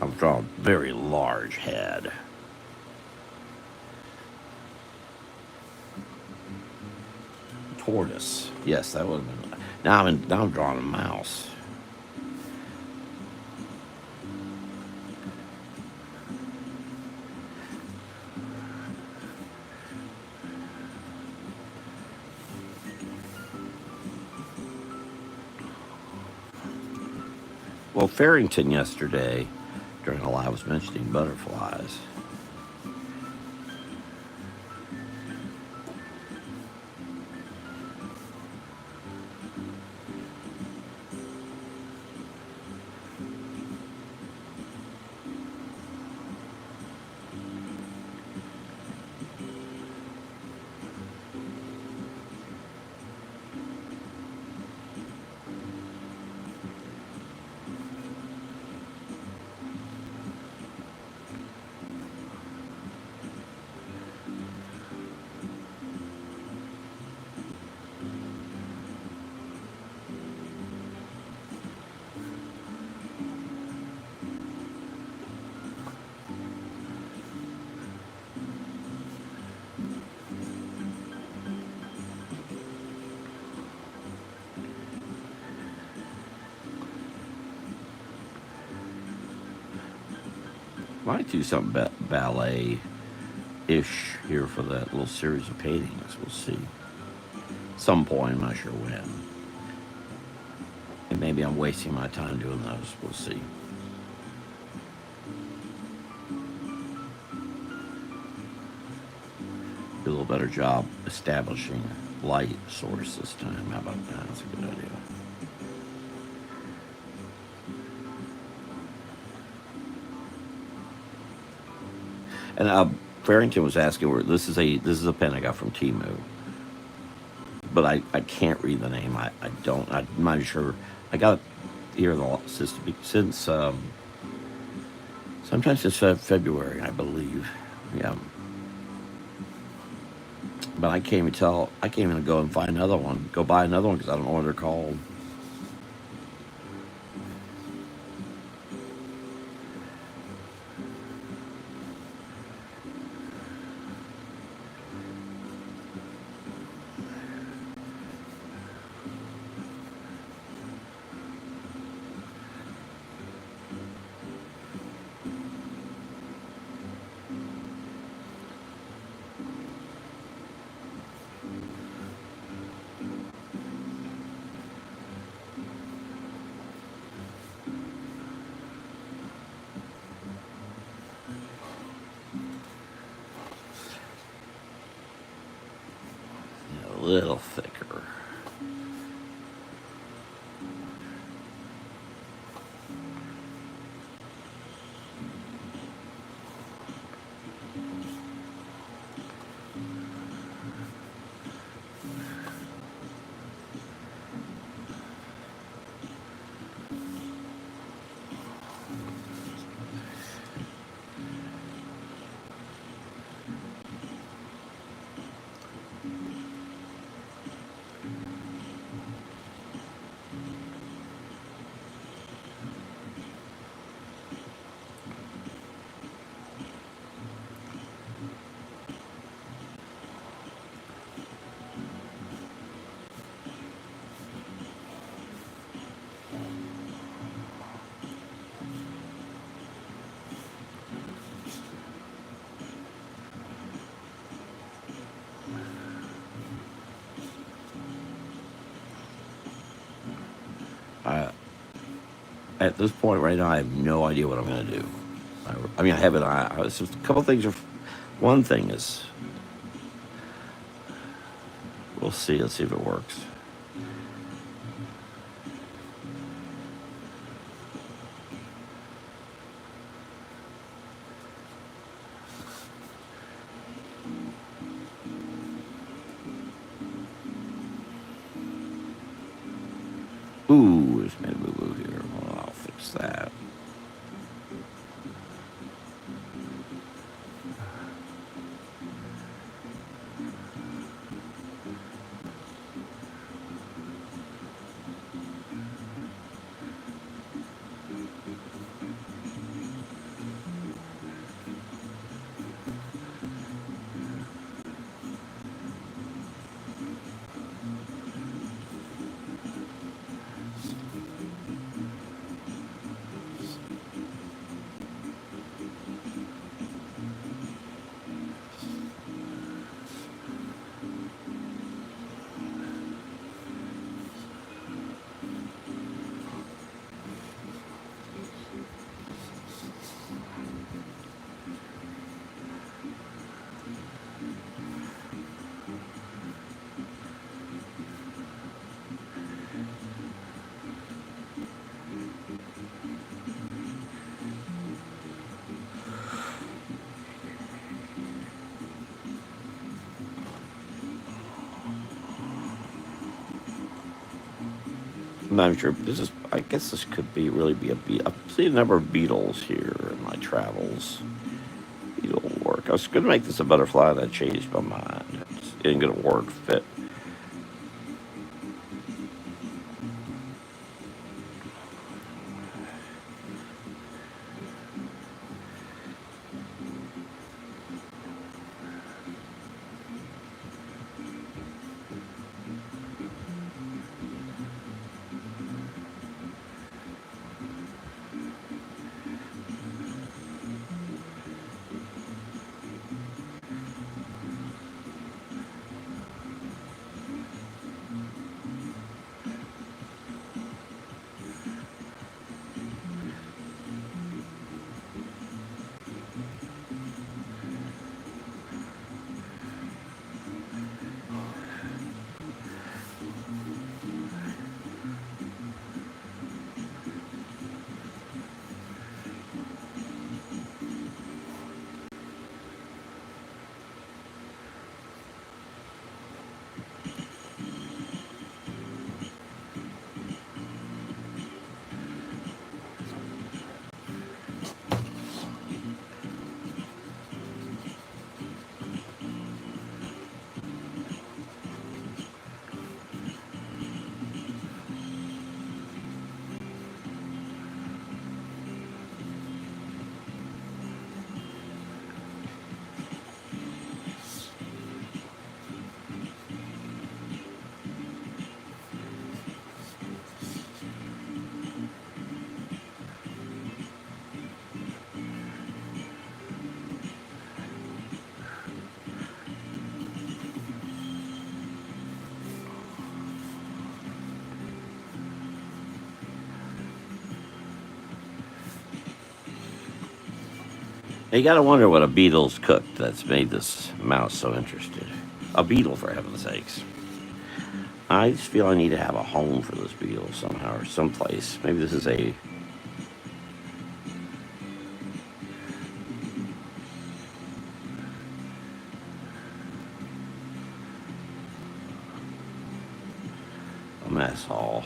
I'm draw a very large head. Tortoise. Yes, that would have been. Now I'm drawing a mouse. Well, Farrington yesterday, during a live, was mentioning butterflies. Might do something ballet ish here for that little series of paintings. We'll see. Some point, I'm not sure when. And maybe I'm wasting my time doing those. We'll see. Do a little better job establishing light source this time. How about that? That's a good idea. And Farrington was asking where this is a pen I got from Timu, but I can't read the name. I'm not sure. I got it here in the system since sometime since February, I believe. Yeah, but I can't even tell. I can't even go and find another one. Go buy another one because I don't know what they're called. Yeah, a little thicker. I At this point right now, I have no idea what I'm going to do. I mean, I have an eye. It's just a couple things are. One thing is, we'll see. Let's see if it works. Ooh, it's made a boo boo here. Well, I'll fix that. I'm not sure. This is. I guess this could be really be a beat. I've seen a number of beetles here in my travels. Beetle work. I was going to make this a butterfly, and I changed my mind. It ain't going to work. Fit. You got to wonder what a beetle's cooked that's made this mouse so interested. A beetle, for heaven's sakes. I just feel I need to have a home for this beetle somehow or someplace. Maybe this is a mess hall.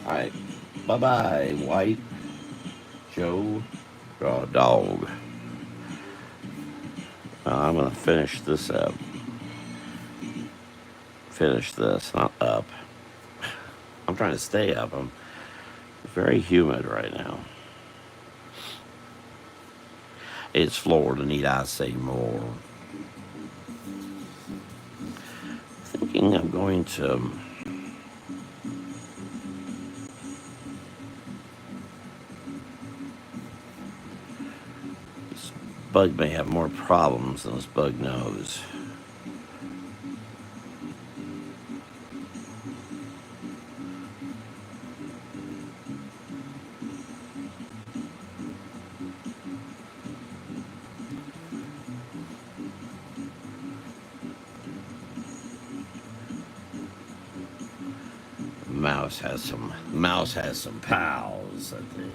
All right. Bye bye, White Joe Dog. I'm going to finish this up. Finish this, not up. I'm trying to stay up. I'm very humid right now. It's Florida, need I say more? Thinking I'm going to. This bug may have more problems than this bug knows. Mouse has some pals that they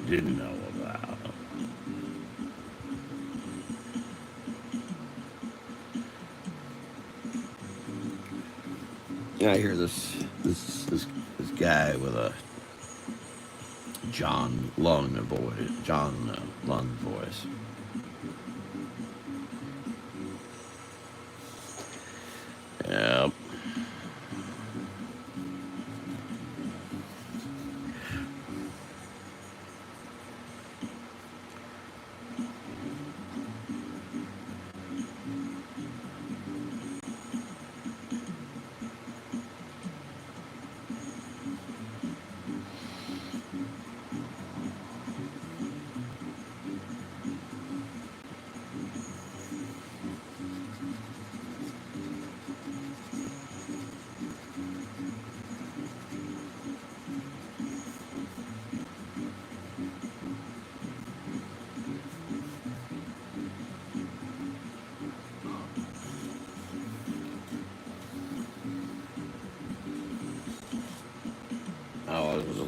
didn't know about. Yeah, I hear this guy with a John Lund voice. Yep.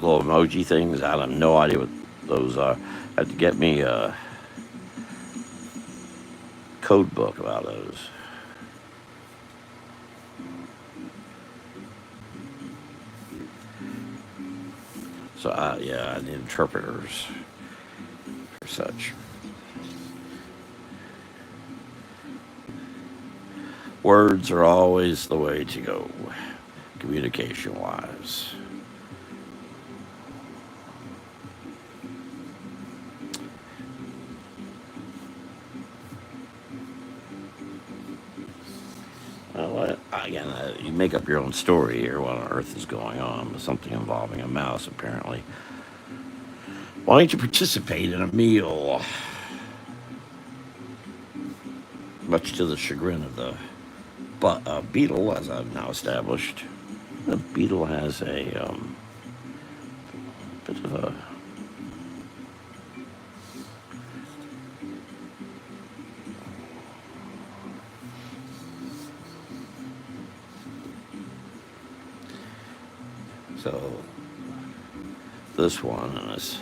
little emoji things. I have no idea what those are. I have to get me a code book about those. So yeah, I need interpreters for such. Words are always the way to go, communication wise. Well, again, you make up your own story here. What on earth is going on? Something involving a mouse, apparently. Why don't you participate in a meal? Much to the chagrin of the beetle, as I've now established. The beetle has a bit of a. So, this one and his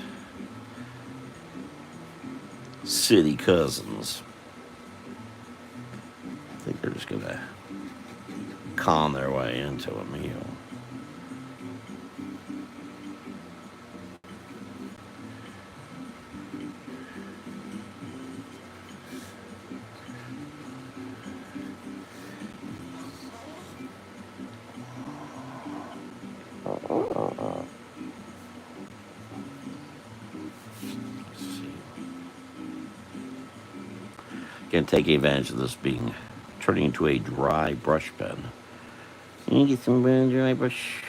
city cousins, I think they're just going to con their way into a meal. Again, taking advantage of this being turning into a dry brush pen. Can you get some dry brush?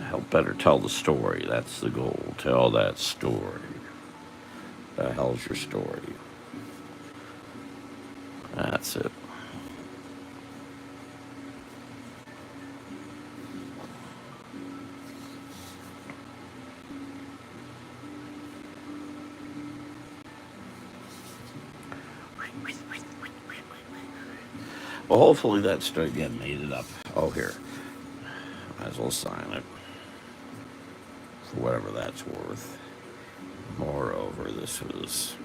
Help better tell the story. That's the goal. Tell that story. The hell's your story? That's it. Well, hopefully that story again made it up. Oh, here. Might as well sign it for whatever that's worth. Moreover, this was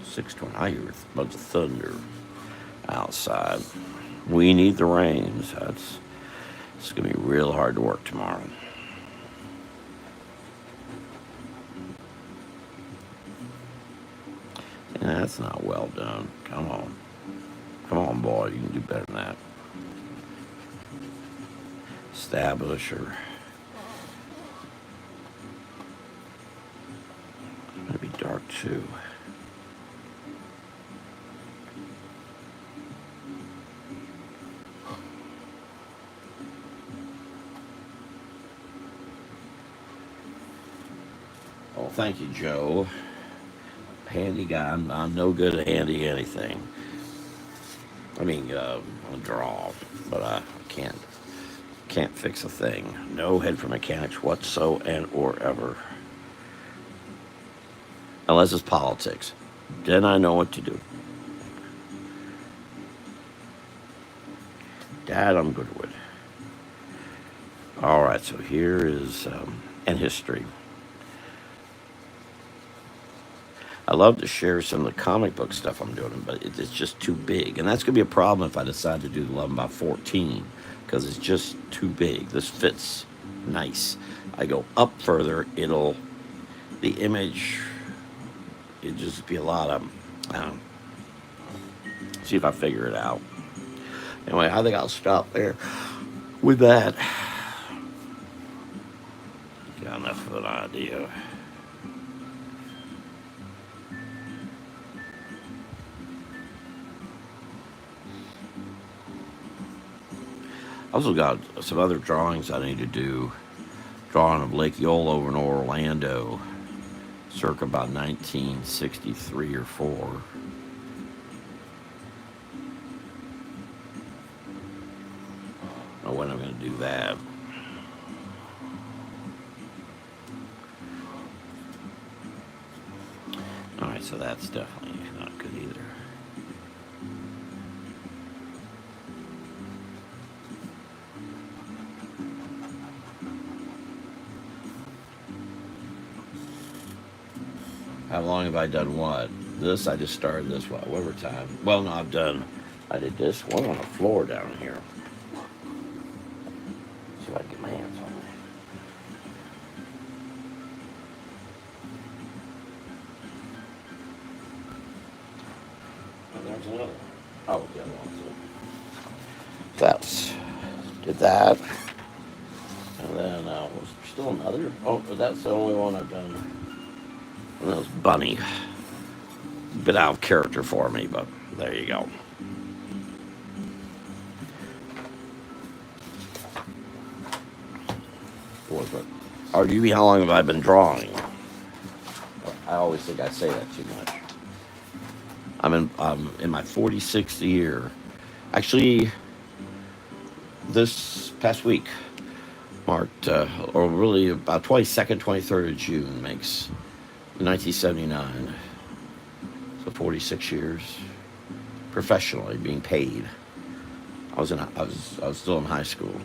6:20. I hear a bunch of thunder outside. We need the rains. It's gonna be real hard to work tomorrow. Yeah, that's not well done. Come on, boy. You can do better than that. Establish or it's gonna be dark too. Oh, thank you, Joe. Handy guy. I'm no good at handy anything. I mean, I'll draw, but I can't fix a thing. No head for mechanics whatsoever and or ever, unless it's politics. Then I know what to do. That I'm good with. All right, so here is and history. I love to share some of the comic book stuff I'm doing, but it's just too big. And that's going to be a problem if I decide to do 11 by 14, because it's just too big. This fits nice. I go up further, the image, it'd just be a lot of, see if I figure it out. Anyway, I think I'll stop there with that. Got enough of an idea. I also got some other drawings I need to do. Drawing of Lake Eola over in Orlando, circa about 1963 or 4. I don't know when I'm going to do that. All right, so that's definitely not good either. How long have I done what? This, I just started this, what, overtime. Well, no, I did this one on the floor down here. See if I can get my hands on it. And there's another. Oh, the other one too. That's, did that. And then, was there still another? Oh, but that's the only one I've done. And that was Bunny. Bit out of character for me, but there you go. What was it? Or do you, how long have I been drawing? I always think I say that too much. I'm in my 46th year. Actually, this past week marked, or really about 22nd, 23rd of June makes 1979. So 46 years professionally being paid. I was still in high school.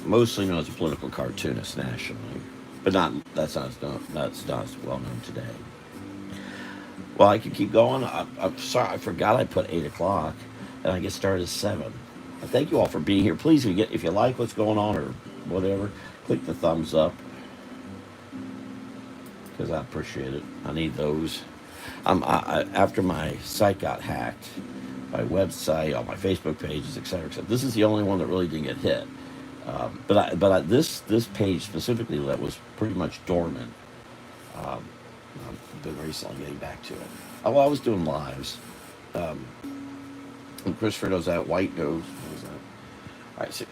Mostly known as a political cartoonist nationally, but that's not as well known today. Well, I could keep going. I'm sorry, I forgot I put 8 o'clock, and I get started at 7. And thank you all for being here. Please, if you like what's going on or whatever, click the thumbs up because I appreciate it. I need those. After my site got hacked, my website, all my Facebook pages, etc., etc. This is the only one that really didn't get hit. This page specifically that was pretty much dormant. Um, I've been recently getting back to it. Oh, well, I was doing lives. And Christopher knows that. White knows. What was that? All right, so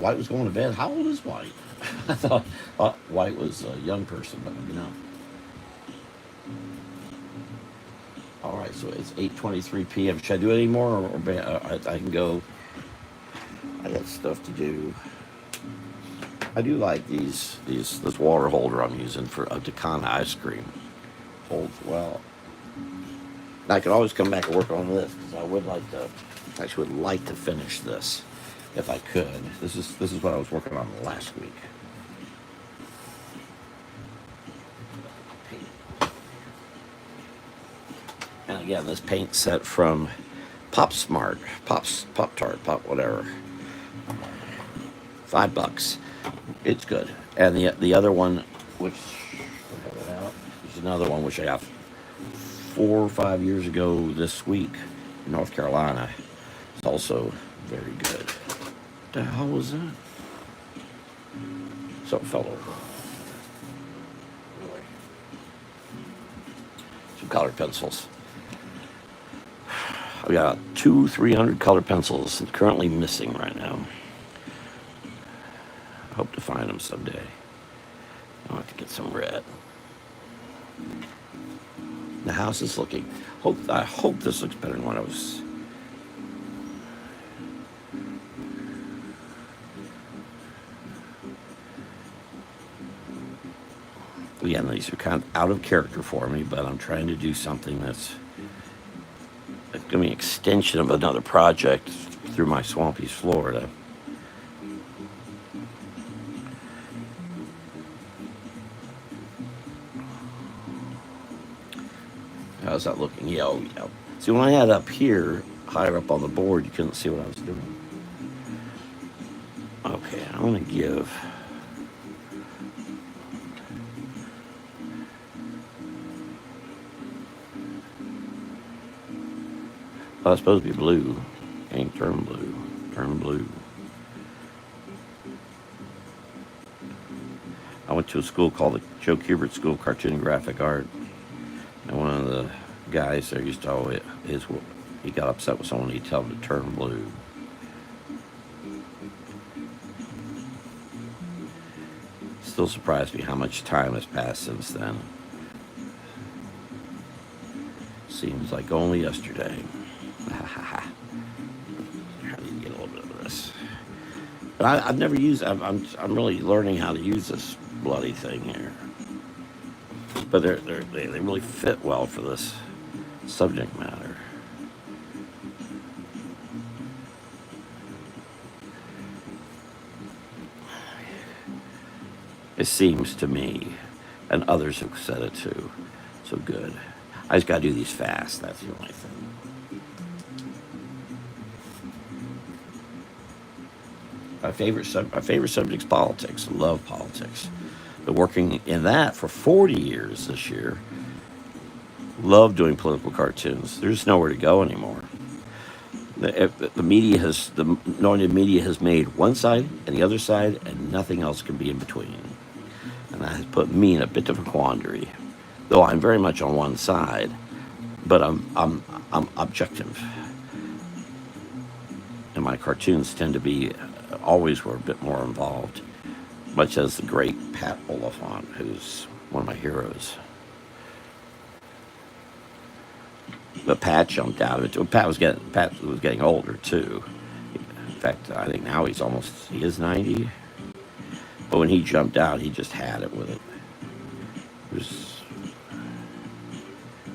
White was going to bed. How old is White? I thought White was a young person, but maybe not. All right, so it's 8:23 p.m. Should I do it anymore, or I can go? I got stuff to do. I do like this water holder I'm using for a Dakana ice cream. Holds well. I could always come back and work on this because I would like to finish this if I could. This is what I was working on last week. And again, this paint set from Pop Smart, Pop Tart, Pop whatever. $5. It's good. And the other one, which there's another one which I got 4 or 5 years ago this week in North Carolina. It's also very good. What the hell was that? Something fell over. Some colored pencils. I've got 300 colored pencils currently missing right now. I hope to find them someday. I'll have to get some red. The house is looking. I hope this looks better than what I was. Again, these are kind of out of character for me, but I'm trying to do something that's going to be an extension of another project through my Swampy's Florida. How's that looking? Yeah, oh, yeah. See, when I had up here, higher up on the board, you couldn't see what I was doing. Okay, I'm going to give... Oh, it's supposed to be blue. Ain't turn blue. Turn blue. I went to a school called the Joe Kubert School of Cartoon and Graphic Art. And one of the guys there used to always, he got upset with someone, he'd tell him to turn blue. Still surprised me how much time has passed since then. Seems like only yesterday. Try to get a little bit of this. But I've never used, I'm really learning how to use this bloody thing here. But they really fit well for this subject matter. It seems to me. And others have said it too. So good. I just got to do these fast. That's the only thing. My favorite subject's politics. Love politics. Been working in that for 40 years this year. Love doing political cartoons. There's just nowhere to go anymore. The media has the anointed media has made one side and the other side, and nothing else can be in between. And that has put me in a bit of a quandary. Though I'm very much on one side, but I'm objective, and my cartoons tend to be always were a bit more involved, much as the great Pat Oliphant, who's one of my heroes. But Pat jumped out of it. Pat was getting older too. In fact, I think now he is 90. But when he jumped out, he just had it with it. It was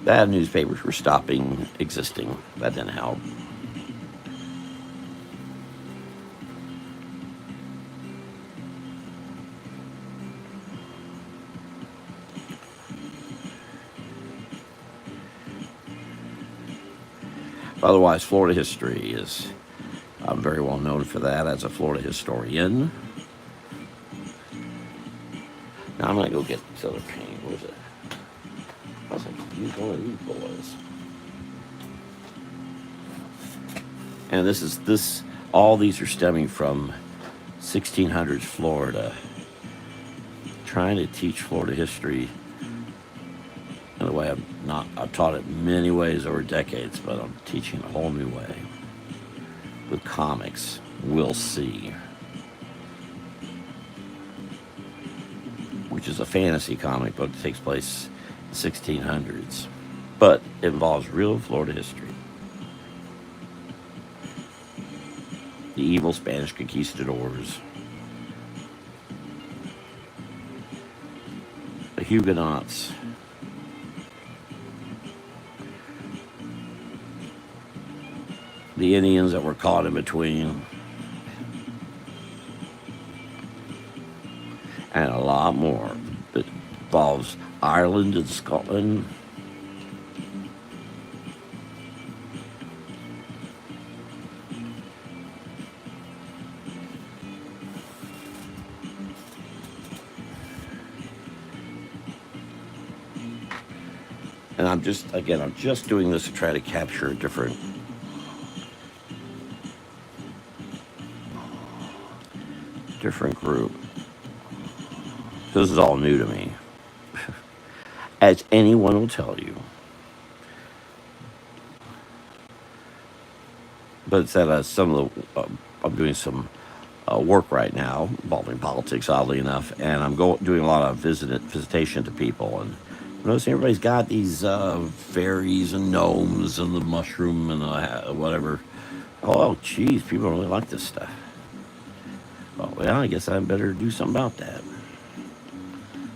bad newspapers were stopping existing. That didn't help. Otherwise, Florida history is, I'm very well known for that as a Florida historian. Now I'm gonna go get this other paint. What is it? I was like, use one of these boys. And all these are stemming from 1600s Florida. Trying to teach Florida history in a way I've taught it many ways over decades, but I'm teaching a whole new way with comics. We'll see. Which is a fantasy comic book that takes place in the 1600s, but it involves real Florida history. The evil Spanish conquistadors, the Huguenots, the Indians that were caught in between, and a lot more. It involves Ireland and Scotland. And I'm just doing this to try to capture a different group. This is all new to me. As anyone will tell you. But it's that some of the, I'm doing some work right now involving politics, oddly enough, and I'm doing a lot of visitation to people, and I'm noticing everybody's got these fairies and gnomes and the mushroom and whatever. Oh, geez, people really like this stuff. Well, I guess I better do something about that.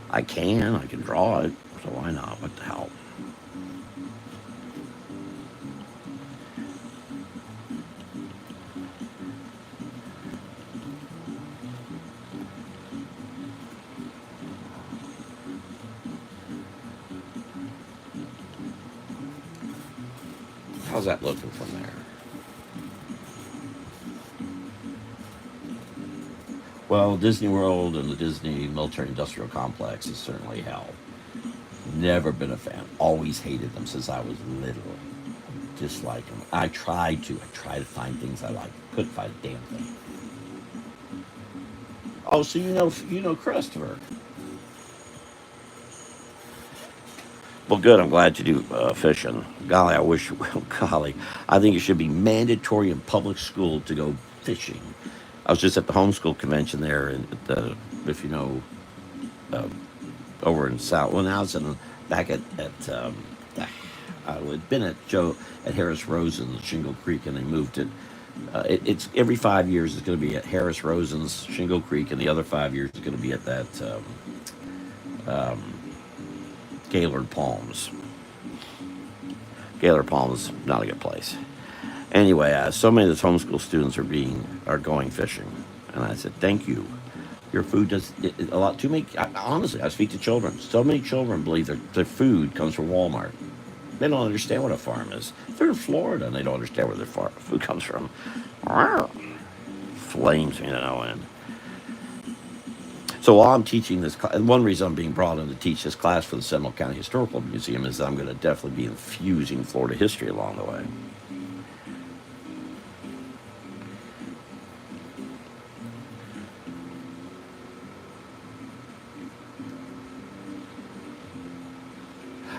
I can draw it, so why not? What the hell? How's that looking from there? Well, Disney World and the Disney Military Industrial Complex is certainly hell. Never been a fan. Always hated them since I was little. Dislike them. I tried to find things I liked. Couldn't find a damn thing. Oh, so you know Christopher. Well, good. I'm glad you do fishing. Golly, golly, I think it should be mandatory in public school to go fishing. I was just at the homeschool convention there, and if you know, uh, over in South. Well, now it's back I'd been at Harris Rosen's Shingle Creek, and they moved it. It's every 5 years. It's going to be at Harris Rosen's Shingle Creek, and the other 5 years is going to be at that Gaylord Palms. Gaylord Palms, not a good place. Anyway, so many of the homeschool students are going fishing, and I said, "Thank you. Your food does a lot. Too many. Honestly, I speak to children. So many children believe their food comes from Walmart. They don't understand what a farm is. They're in Florida and they don't understand where their food comes from. Flames me to no end. So while I'm teaching this, and one reason I'm being brought in to teach this class for the Seminole County Historical Museum is that I'm going to definitely be infusing Florida history along the way.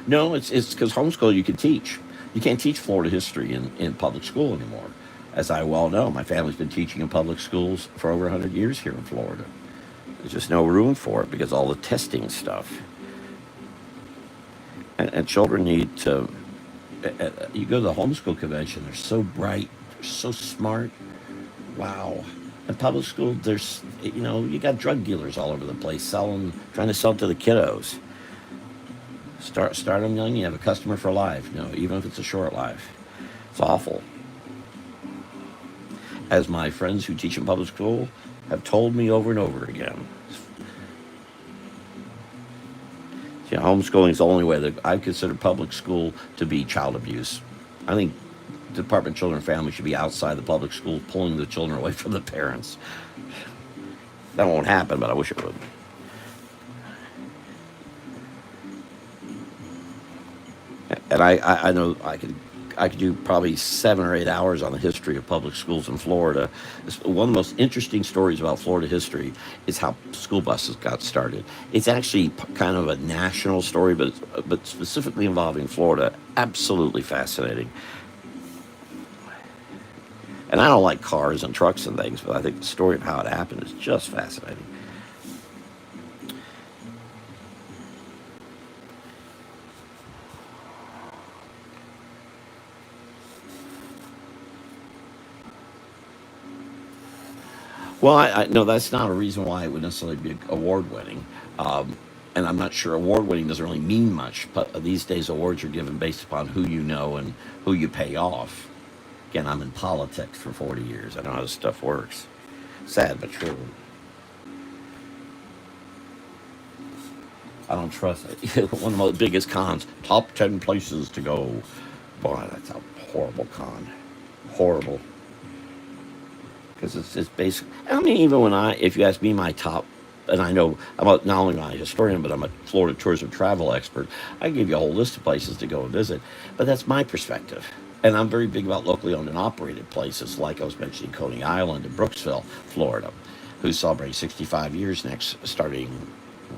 No, it's because homeschool you can teach. You can't teach Florida history in public school anymore. As I well know, my family's been teaching in public schools for over 100 years here in Florida. There's just no room for it because all the testing stuff. And children need to. You go to the homeschool convention, they're so bright, they're so smart. Wow. In public school, you got drug dealers all over the place trying to sell to the kiddos. Start them young, you have a customer for life. No, even if it's a short life. It's awful. As my friends who teach in public school have told me over and over again. Homeschooling is the only way that I consider public school to be child abuse. I think the Department of Children and Family should be outside the public schools, pulling the children away from the parents. That won't happen, but I wish it would. And I know I could do probably 7 or 8 hours on the history of public schools in Florida. One of the most interesting stories about Florida history is how school buses got started. It's actually kind of a national story, but specifically involving Florida. Absolutely fascinating. And I don't like cars and trucks and things, but I think the story of how it happened is just fascinating. Well, I no, that's not a reason why it would necessarily be award winning. Um, and I'm not sure award winning doesn't really mean much, but these days awards are given based upon who you know and who you pay off. Again, I'm in politics for 40 years. I know how this stuff works. Sad but true. I don't trust it. One of the biggest cons, top 10 places to go. Boy, that's a horrible con. Horrible. Because it's basic. I mean, even if you ask me my top, and I know I'm not only a historian, but I'm a Florida tourism travel expert. I can give you a whole list of places to go and visit, but that's my perspective. And I'm very big about locally owned and operated places, like I was mentioning Coney Island and Brooksville, Florida, who's celebrating 65 years starting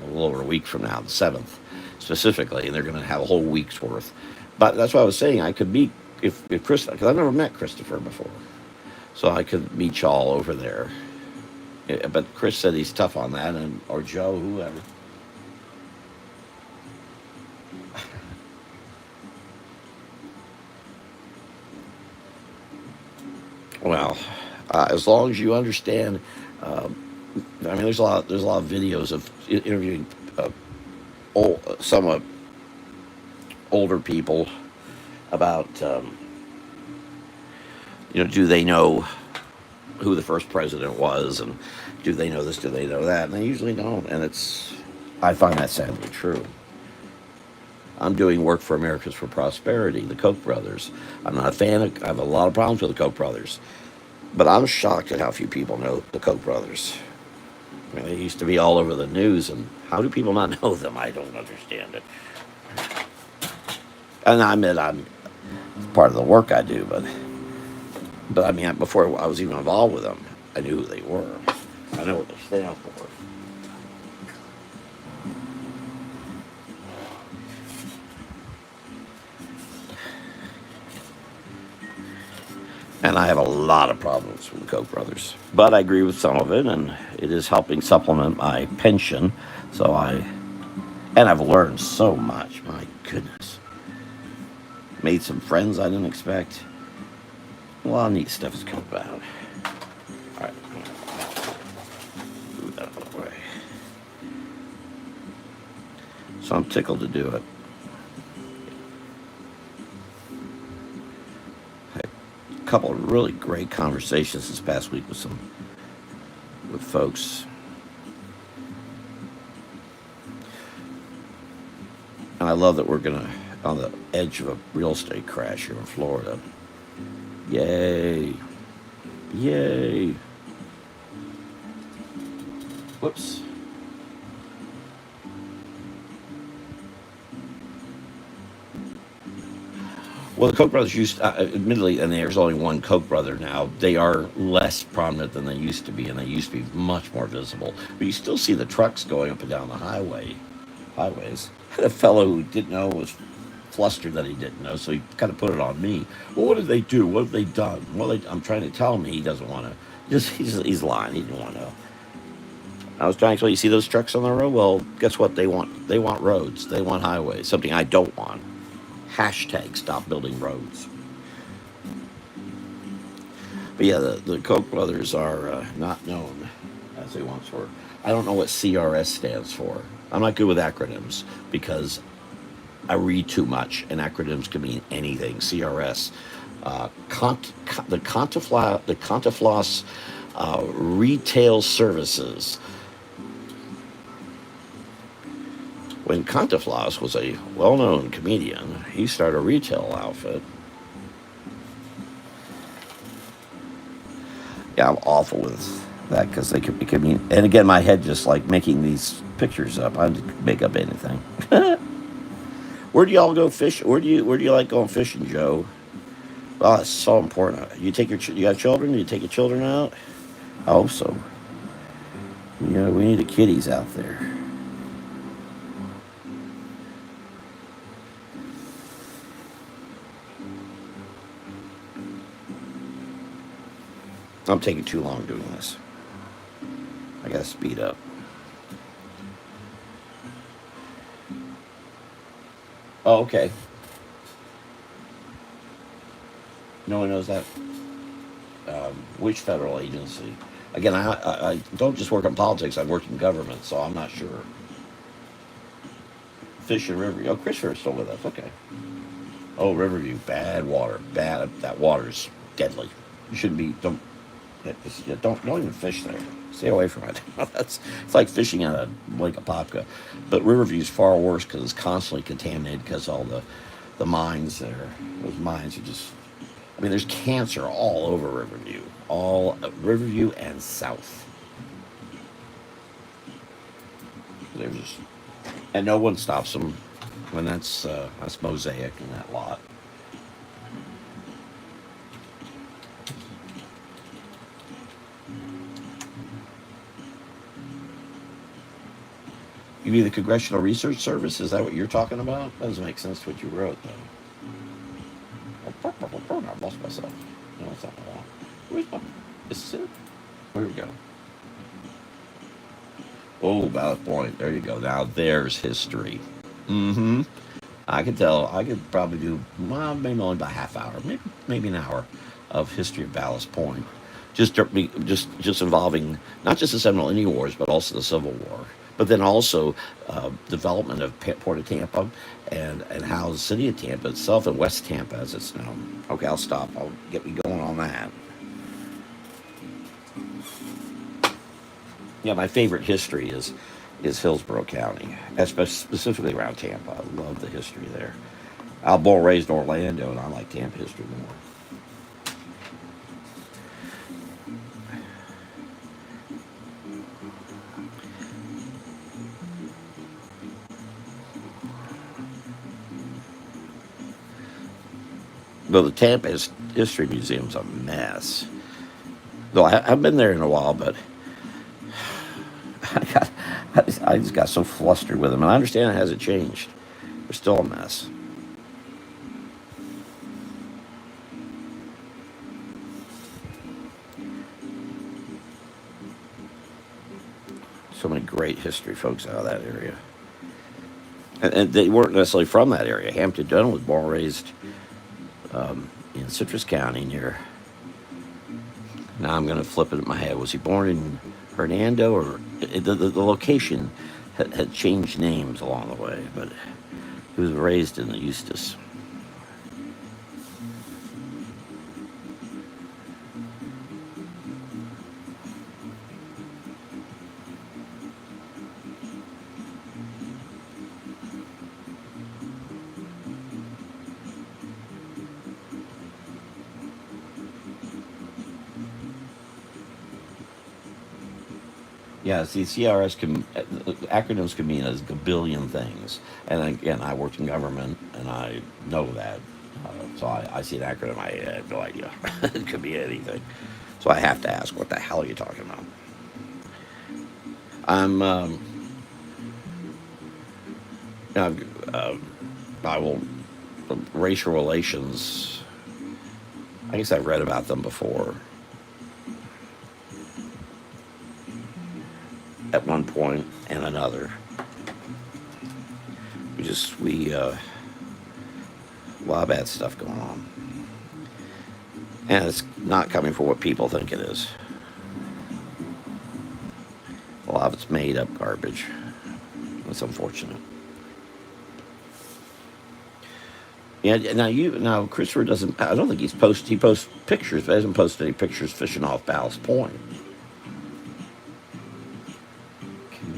a little over a week from now, the 7th, specifically, and they're going to have a whole week's worth. But that's what I was saying. I could meet if Chris, because I've never met Christopher before. So I could meet y'all over there. But Chris said he's tough on that, or Joe, whoever. Well, as long as you understand, I mean, there's a lot of videos of interviewing somewhat older people about, do they know who the first president was, and do they know this, do they know that? And they usually don't, and I find that sadly true. I'm doing work for Americans for Prosperity, the Koch brothers. I'm not a fan I have a lot of problems with the Koch brothers, but I'm shocked at how few people know the Koch brothers. I mean, they used to be all over the news, and how do people not know them? I don't understand it. And I admit I'm part of the work I do, but I mean, before I was even involved with them, I knew who they were. I know what they stand for. And I have a lot of problems with the Koch brothers. But I agree with some of it, and it is helping supplement my pension. And I've learned so much. My goodness. Made some friends I didn't expect. A lot of neat stuff has come about. All right. Move that out of the way. So I'm tickled to do it. A couple of really great conversations this past week with folks. And I love that we're gonna on the edge of a real estate crash here in Florida. Yay! Yay! Whoops. Well, the Koch brothers used, admittedly, and there's only one Koch brother now. They are less prominent than they used to be, and they used to be much more visible. But you still see the trucks going up and down the highways. I had a fellow who didn't know, was flustered that he didn't know, so he kind of put it on me. Well, what did they do? What have they done? Well, I'm trying to tell him, he doesn't want to. He's lying. He didn't want to know. I was trying to explain. You see those trucks on the road? Well, guess what? They want roads. They want highways. Something I don't want. Hashtag stop building roads. But yeah, the Koch brothers are not known as they once were. I don't know what CRS stands for. I'm not good with acronyms because I read too much, and acronyms can mean anything. CRS, the Contafloss Retail Services. When Contafloss was a well-known comedian, he started a retail outfit. Yeah, I'm awful with that because it can mean. And again, my head just like making these pictures up. I make up anything. Where do y'all go fish? Where do you like going fishing, Joe? Oh, it's so important. You got children? Do you take your children out? I hope so. Yeah, we need the kiddies out there. I'm taking too long doing this. I gotta speed up. Oh, okay. No one knows that. Which federal agency? Again, I don't just work in politics. I work in government, so I'm not sure. Fish and Riverview. Oh, Christopher is still with us. Okay. Oh, Riverview. Bad water. Bad. That water's deadly. You shouldn't be. Don't even fish there. Stay away from it. It's like fishing at a Lake Apopka. But Riverview's far worse because it's constantly contaminated because all the mines there. Those mines are just. I mean, there's cancer all over Riverview, all Riverview and south. There's just, and no one stops them when that's Mosaic in that lot. You mean the Congressional Research Service? Is that what you're talking about? That doesn't make sense to what you wrote, though. I lost myself. No, it's not my wrong. Where's my? Is this it? Where we go? Oh, Ballot Point. There you go. Now there's history. Mm-hmm. I could tell. I could probably do well, maybe only about a half hour, maybe an hour of history of Ballast Point, just involving not just the Seminole Indian Wars, but also the Civil War. But then also development of Port of Tampa and how the city of Tampa itself and West Tampa, as it's known. Okay, I'll stop. I'll get me going on that. Yeah, my favorite history is Hillsborough County, specifically around Tampa. I love the history there. I was born and raised in Orlando, and I like Tampa history more. Though the Tampa History Museum's a mess. Though I haven't been there in a while, but I, got, I just got so flustered with them. And I understand it hasn't changed. They're still a mess. So many great history folks out of that area. And they weren't necessarily from that area. Hampton Dunn was born and raised in Citrus County near. Now I'm going to flip it in my head. Was he born in Hernando or the location had changed names along the way, but he was raised in the Eustis. Yeah, see, CRS can acronyms can mean a gabillion things, and again, I worked in government, and I know that. So I see an acronym, I have no idea. It could be anything. So I have to ask, what the hell are you talking about? I'm, uh, uh, I will, racial relations. I guess I've read about them before at one point and another. A lot of bad stuff going on, and it's not coming from what people think it is. A lot of it's made up garbage. It's unfortunate. Yeah, now Christopher doesn't. I don't think he's posted. He posts pictures, but hasn't posted any pictures fishing off Ballast Point.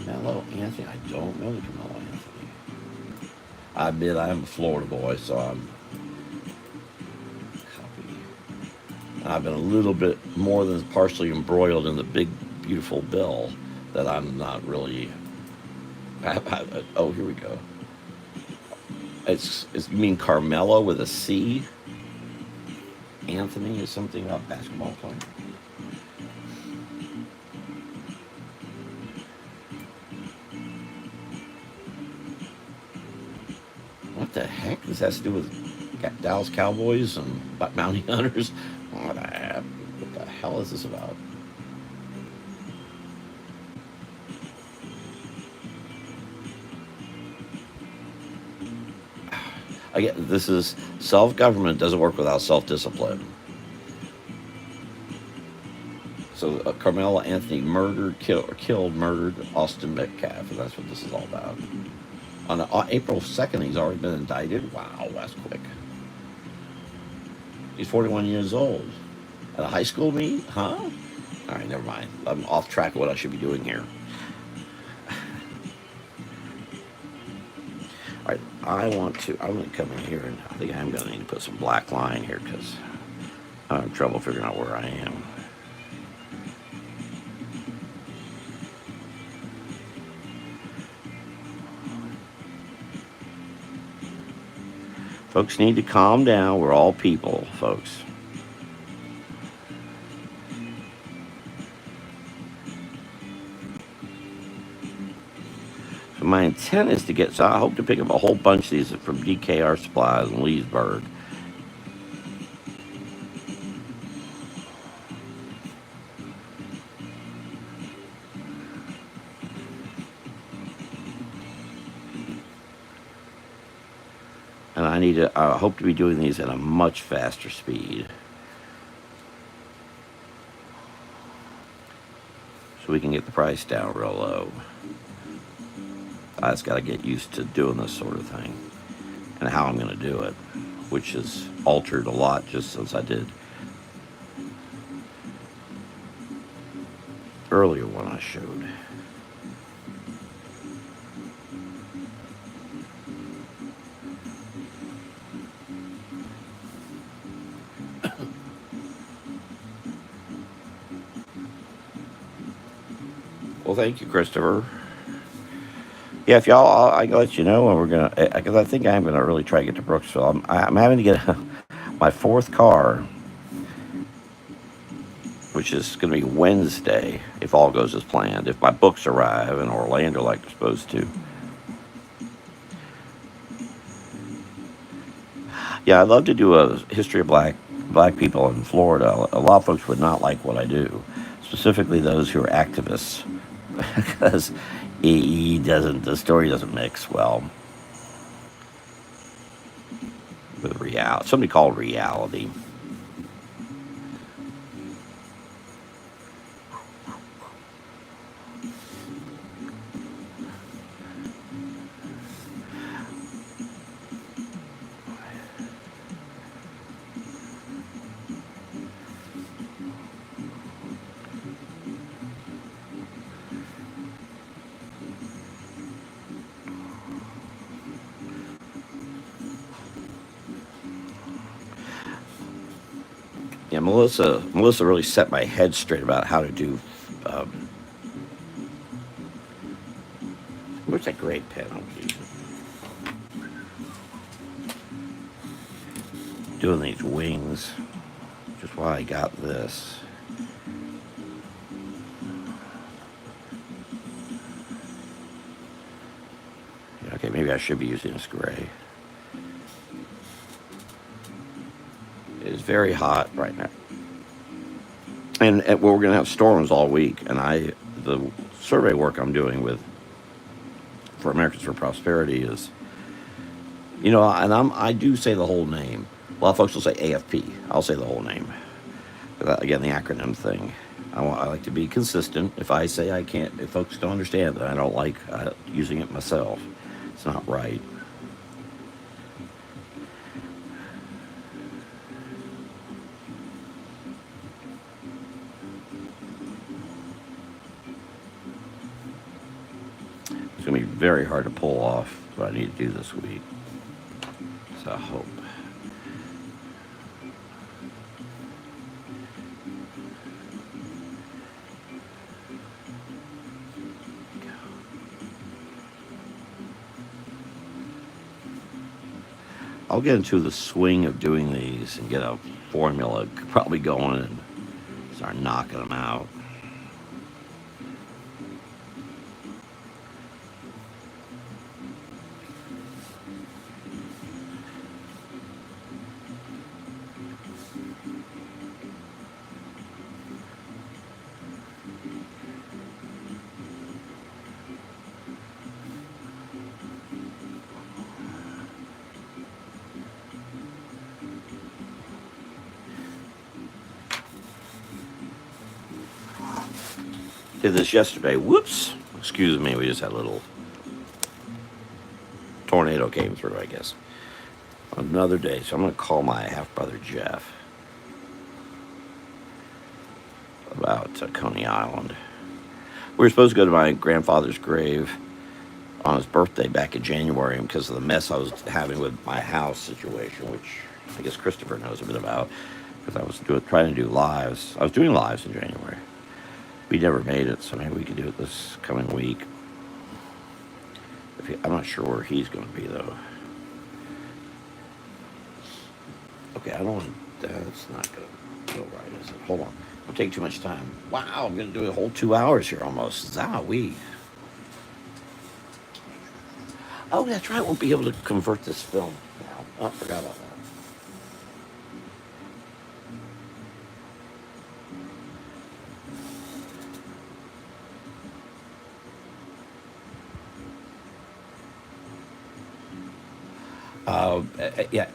Carmelo Anthony. I don't know the Carmelo Anthony. I admit I am a Florida boy, so I'm copy. I've been a little bit more than partially embroiled in the big, beautiful bill that I'm not really. Oh, here we go. You mean Carmelo with a C? Anthony is something about basketball player. What the heck? This has to do with Dallas Cowboys and bounty hunters? What the hell is this about? Again, this is self-government doesn't work without self-discipline. So Carmelo Anthony murdered Austin Metcalf, and that's what this is all about. On April 2nd, he's already been indicted. Wow, that's quick. He's 41 years old. At a high school meet? Huh? All right, never mind. I'm off track of what I should be doing here. All right, I'm going to come in here, and I think I'm going to need to put some black line here because I'm having trouble figuring out where I am. Folks need to calm down. We're all people, folks. So my intent is to get. So I hope to pick up a whole bunch of these from DKR Supplies in Leesburg. And I hope to be doing these at a much faster speed. So we can get the price down real low. I just got to get used to doing this sort of thing and how I'm going to do it, which has altered a lot just since I did earlier one I showed. Well, thank you, Christopher. Yeah, if y'all, I can let you know when we're gonna, because I think I'm gonna really try to get to Brooksville. I'm having to get my fourth car, which is gonna be Wednesday if all goes as planned. If my books arrive in Orlando like they're supposed to. Yeah, I'd love to do a history of black people in Florida. A lot of folks would not like what I do, specifically those who are activists, because the story doesn't mix well with reality. Somebody called reality. Yeah, Melissa really set my head straight about how to do Where's that great pen I was using? Doing these wings, which is why I got this. Yeah, okay, maybe I should be using this gray. It is very hot right now. And well, we're going to have storms all week. And the survey work I'm doing with for Americans for Prosperity is, and I do say the whole name. A lot of folks will say AFP. I'll say the whole name. Again, the acronym thing. I like to be consistent. If I say I can't, if folks don't understand it, I don't like using it myself. It's not right. It's going to be very hard to pull off what I need to do this week. So I hope. I'll get into the swing of doing these and get a formula probably going and start knocking them out. Did this yesterday. Whoops. Excuse me. We just had a little tornado came through, I guess. Another day. So I'm going to call my half brother Jeff about Coney Island. We were supposed to go to my grandfather's grave on his birthday back in January because of the mess I was having with my house situation, which I guess Christopher knows a bit about because I was trying to do lives. I was doing lives in January. We never made it, so maybe we could do it this coming week. I'm not sure where he's going to be, though. Okay, I don't want to... That's not going to go right, is it? Hold on. Don't take too much time. Wow, I'm going to do a whole 2 hours here almost. Zowie. Oh, that's right. I won't be able to convert this film now. Oh, I forgot about that. Yeah,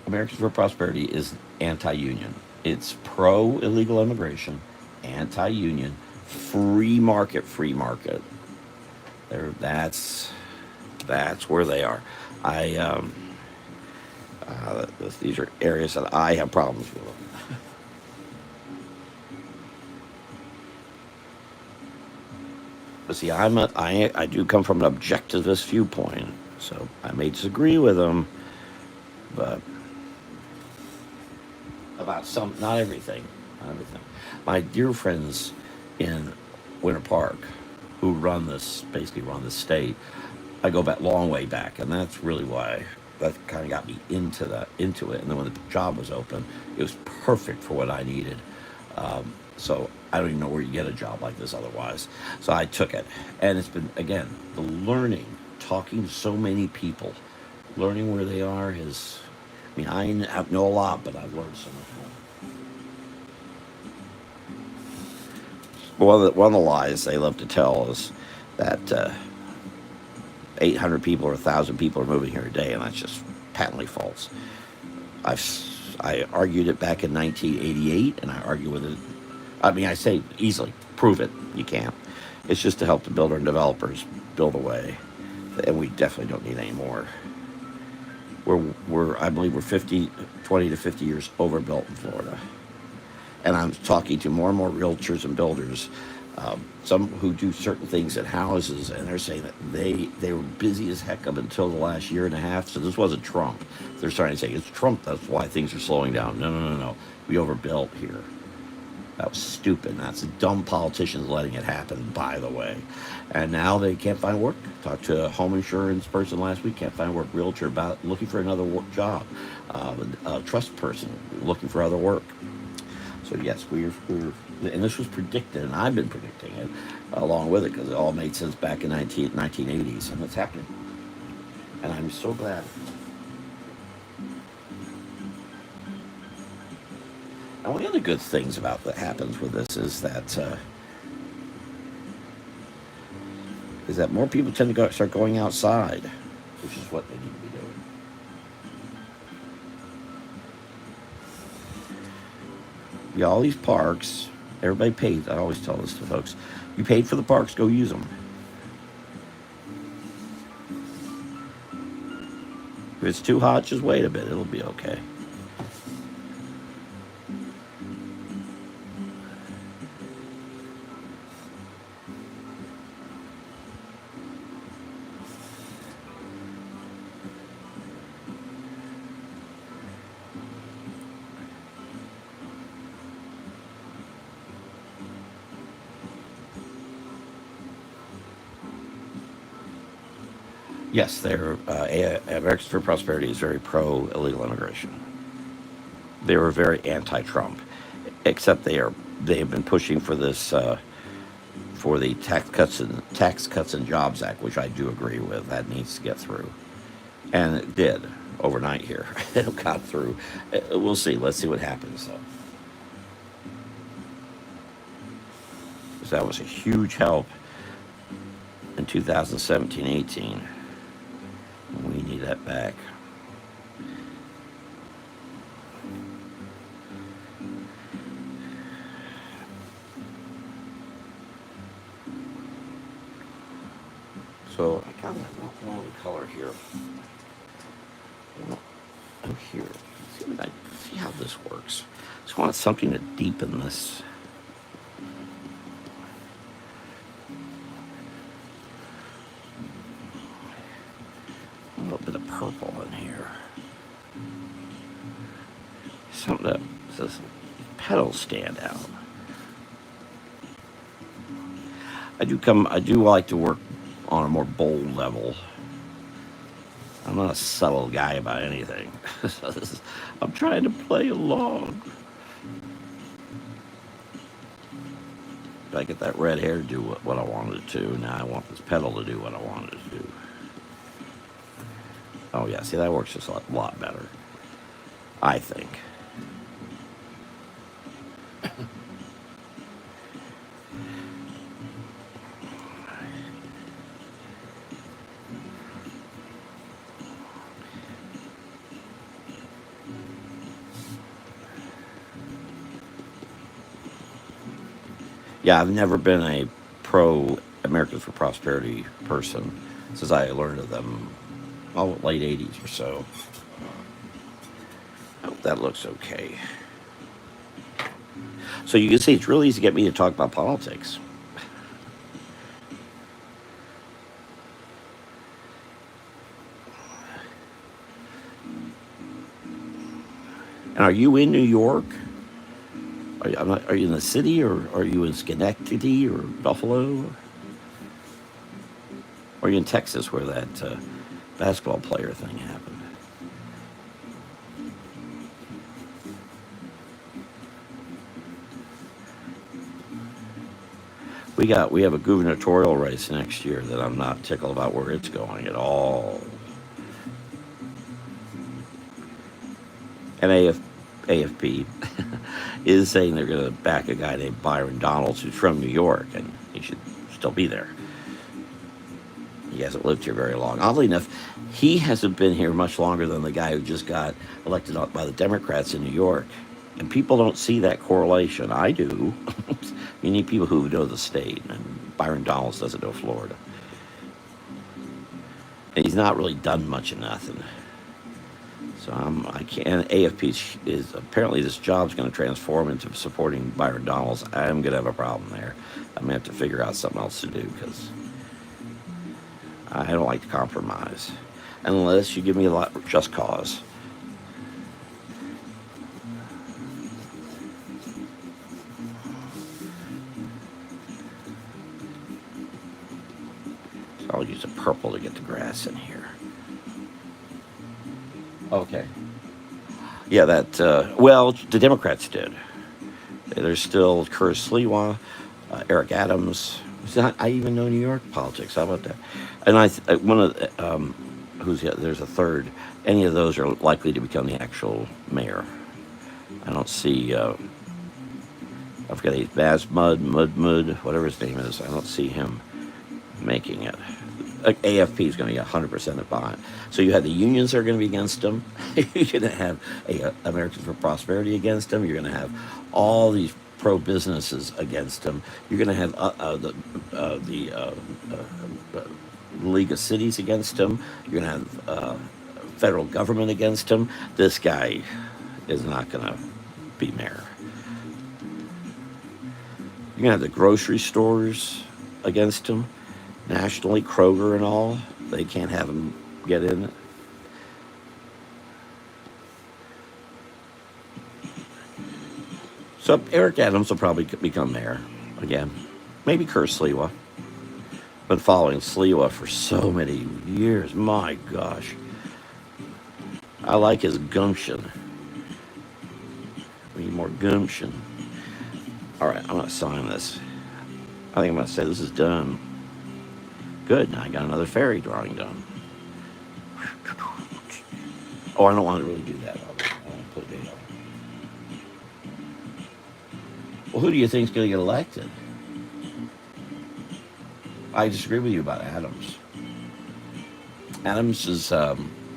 Americans for Prosperity is anti-union. It's pro-illegal immigration, anti-union, free market, free market. That's where they are. I these are areas that I have problems with. But see, I do come from an objectivist viewpoint, so I may disagree with them, but about not everything, not everything. My dear friends in Winter Park, who basically run the state, I go back long way back, and that's really why that kind of got me into it. And then when the job was open, it was perfect for what I needed. So I don't even know where you get a job like this otherwise. So I took it, and it's been again the learning, talking to so many people, learning where they are is. I mean, I know a lot, but I've learned so much more. One of the lies they love to tell is that 800 people or 1,000 people are moving here a day, and that's just patently false. I argued it back in 1988, and I argue with it. I mean, I say easily, prove it. You can't. It's just to help the builder and developers build away, and we definitely don't need any more. I believe we're 20 to 50 years overbuilt in Florida. And I'm talking to more and more realtors and builders, some who do certain things at houses, and they're saying that they were busy as heck up until the last year and a half. So this wasn't Trump. They're starting to say it's Trump. That's why things are slowing down. No. We overbuilt here. That was stupid. That's dumb politicians letting it happen, by the way. And now they can't find work. Talked to a home insurance person last week, can't find work. Realtor about looking for another job. A trust person looking for other work. So yes, and this was predicted, and I've been predicting it along with it because it all made sense back in 1980s, and it's happening. And I'm so glad. And one of the other good things about that happens with this is that more people tend to start going outside, which is what they need to be doing. Yeah, all these parks, everybody pays. I always tell this to folks: you paid for the parks, go use them. If it's too hot, just wait a bit; it'll be okay. Yes, Americans for Prosperity is very pro illegal immigration. They were very anti-Trump, except they have been pushing for this for the Tax Cuts and Jobs Act, which I do agree with. That needs to get through, and it did overnight here. It got through. We'll see. Let's see what happens. So, 'cause that was a huge help in 2017-18. We need that back. So I kind of want the color here. Oh, here. See how this works. Just want something to deepen this. A little bit of purple in here. Something that says petals stand out. I do like to work on a more bold level. I'm not a subtle guy about anything. I'm trying to play along. If I get that red hair to do what I wanted it to, now I want this petal to do what I wanted it to do. Oh yeah, see that works just a lot better, I think. Yeah, I've never been a pro Americans for Prosperity person since I learned of them, late 80s or so. I hope that looks okay. So you can see it's really easy to get me to talk about politics. And are you in New York? Are you in the city, or are you in Schenectady or Buffalo? Or are you in Texas where that basketball player thing happened? We have a gubernatorial race next year that I'm not tickled about where it's going at all. And AFP is saying they're going to back a guy named Byron Donalds who's from New York, and he should still be there. He hasn't lived here very long. Oddly enough, he hasn't been here much longer than the guy who just got elected by the Democrats in New York. And people don't see that correlation. I do. You need people who know the state, and Byron Donalds doesn't know Florida. And he's not really done much of nothing. So I can't. AFP is apparently this job's going to transform into supporting Byron Donalds. I'm going to have a problem there. I'm going to have to figure out something else to do because I don't like to compromise unless you give me a lot just cause. I'll use a purple to get the grass in here. Okay. Yeah, that, well, the Democrats did. There's still Curtis Sliwa, Eric Adams. I even know New York politics. How about that? And one of there's a third. Any of those are likely to become the actual mayor. I don't see. I forget his Mud, whatever his name is. I don't see him making it. AFP is going to be 100% behind. So you have the unions that are going to be against him. You're going to have Americans for Prosperity against him. You're going to have all these pro-businesses against him. You're going to have the League of Cities against him. You're going to have federal government against him. This guy is not going to be mayor. You're going to have the grocery stores against him. Nationally, Kroger and all, they can't have him get in. So Eric Adams will probably become mayor again. Maybe Kurt Sliwa. Been following Sliwa for so many years. My gosh. I like his gumption. We need more gumption. All right, I'm going to sign this. I think I'm going to say this is done. Good, now I got another fairy drawing done. Oh, I don't want to really do that. I want to put a date on it. Well, who do you think is going to get elected? I disagree with you about Adams. Adams is,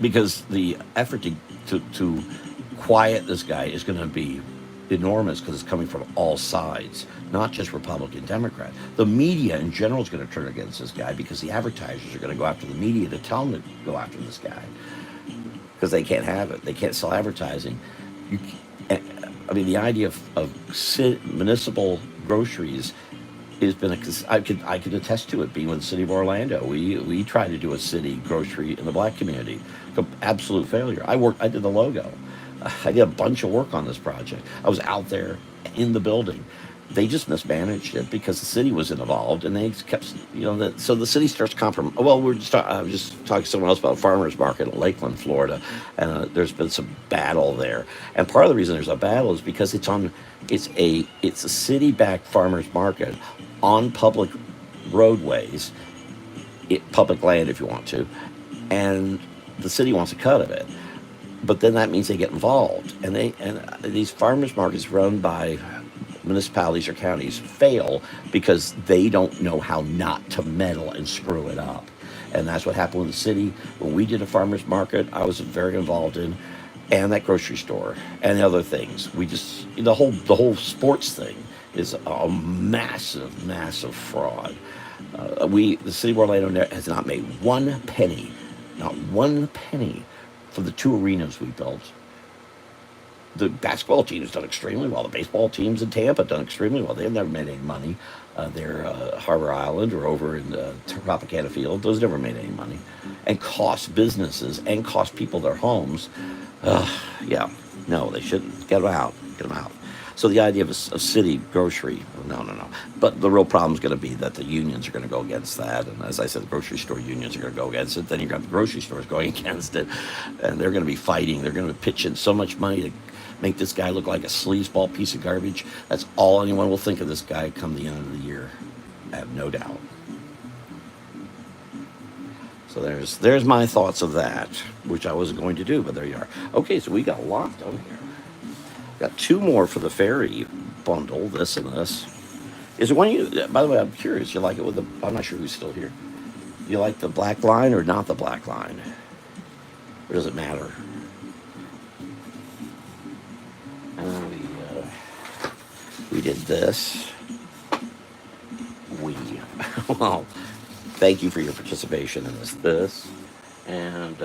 because the effort to quiet this guy is going to be enormous because it's coming from all sides, not just Republican, Democrat. The media in general is going to turn against this guy because the advertisers are going to go after the media to tell them to go after this guy because they can't have it. They can't sell advertising. I mean, the idea of municipal groceries has been I could attest to it being with the city of Orlando. We tried to do a city grocery in the black community. Absolute failure. I did the logo. I did a bunch of work on this project. I was out there in the building. They just mismanaged it because the city was involved, and they kept, so the city starts compromising. Well, I was just talking to someone else about a farmers market in Lakeland, Florida, and there's been some battle there. And part of the reason there's a battle is because it's a city-backed farmers market on public roadways, public land if you want to, and the city wants a cut of it. But then that means they get involved, and these farmers markets run by municipalities or counties fail because they don't know how not to meddle and screw it up. And that's what happened with the city. When we did a farmers market, I was very involved in, and that grocery store and other things. We just, the whole sports thing is a massive fraud. The city of Orlando has not made not one penny for the two arenas we built. The basketball team has done extremely well. The baseball teams in Tampa have done extremely well. They've never made any money. They're Harbor Island or over in Tropicana Field. Those never made any money. And cost businesses and cost people their homes. Yeah, no, they shouldn't. Get them out. Get them out. So the idea of a city grocery, no. But the real problem is going to be that the unions are going to go against that. And as I said, the grocery store unions are going to go against it. Then you've got the grocery stores going against it. And they're going to be fighting. They're going to pitch in so much money to make this guy look like a sleazeball piece of garbage. That's all anyone will think of this guy come the end of the year. I have no doubt. So there's my thoughts of that, which I wasn't going to do, but there you are. Okay, so we got a lot done here. Got two more for the fairy bundle, this and this. Is it one you, by the way, I'm curious, you like it with I'm not sure who's still here. You like the black line or not the black line? Or does it matter? We did this. Well, thank you for your participation in this, and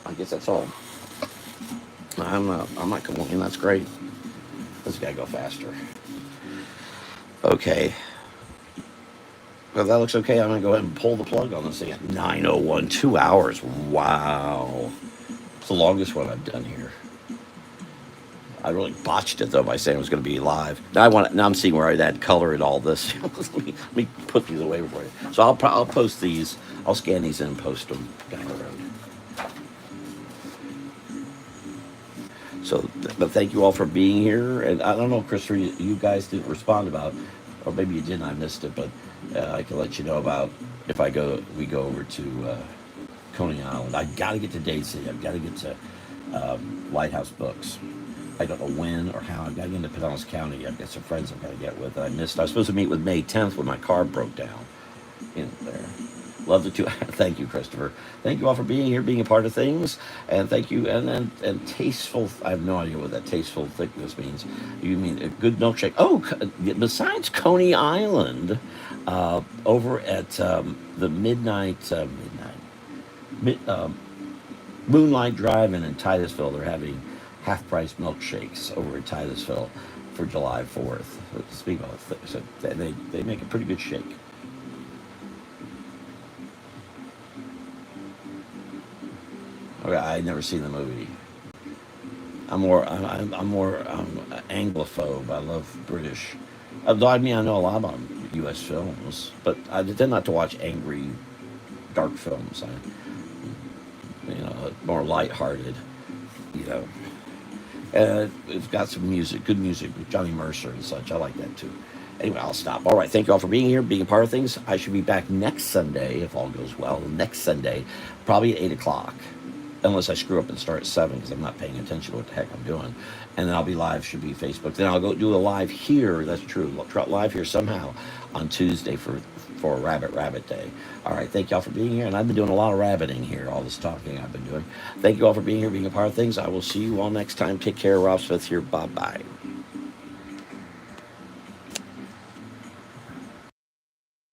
I guess that's all. I'm not complaining. That's great. This guy go faster. Okay. Well, that looks okay. I'm gonna go ahead and pull the plug on this thing at 9:01. 2 hours. Wow. It's the longest one I've done here. I really botched it though by saying it was going to be live. Now I want. Now I'm seeing where I'd add color and all this. let me put these away for you. So I'll post these. I'll scan these in and post them down the road. So, but thank you all for being here. And I don't know, Christopher, you guys didn't respond about, or maybe you didn't. I missed it, but I can let you know about if we go over to Coney Island. I got to get to Daisy. I've got to get to Lighthouse Books. I don't know when or how. I've got to get into Pinellas County. I've got some friends I've got to get with. I missed. I was supposed to meet with May 10th when my car broke down in there. Love the two. Thank you, Christopher. Thank you all for being here, being a part of things, and thank you. And tasteful. I have no idea what that tasteful thickness means. You mean a good milkshake? Oh, besides Coney Island, over at the Moonlight Drive-In in Titusville, they're having half-price milkshakes over at Titusville for July 4th. Speaking of, so they make a pretty good shake. Okay, I'd never seen the movie. I'm more Anglophobe. I love British. Although I mean I know a lot about U.S. films, but I tend not to watch angry, dark films. More lighthearted. You know, it's got some music, good music with Johnny Mercer and such. I like that too. Anyway, I'll stop. All right, thank you all for being here, being a part of things. I should be back next Sunday if all goes well. Next Sunday, probably at 8 o'clock. Unless I screw up and start at 7 because I'm not paying attention to what the heck I'm doing. And then I'll be live, should be Facebook. Then I'll go do a live here, that's true, live here somehow on Tuesday for Rabbit Day. All right, thank you all for being here. And I've been doing a lot of rabbiting here, all this talking I've been doing. Thank you all for being here, being a part of things. I will see you all next time. Take care. Rob Smith here. Bye-bye.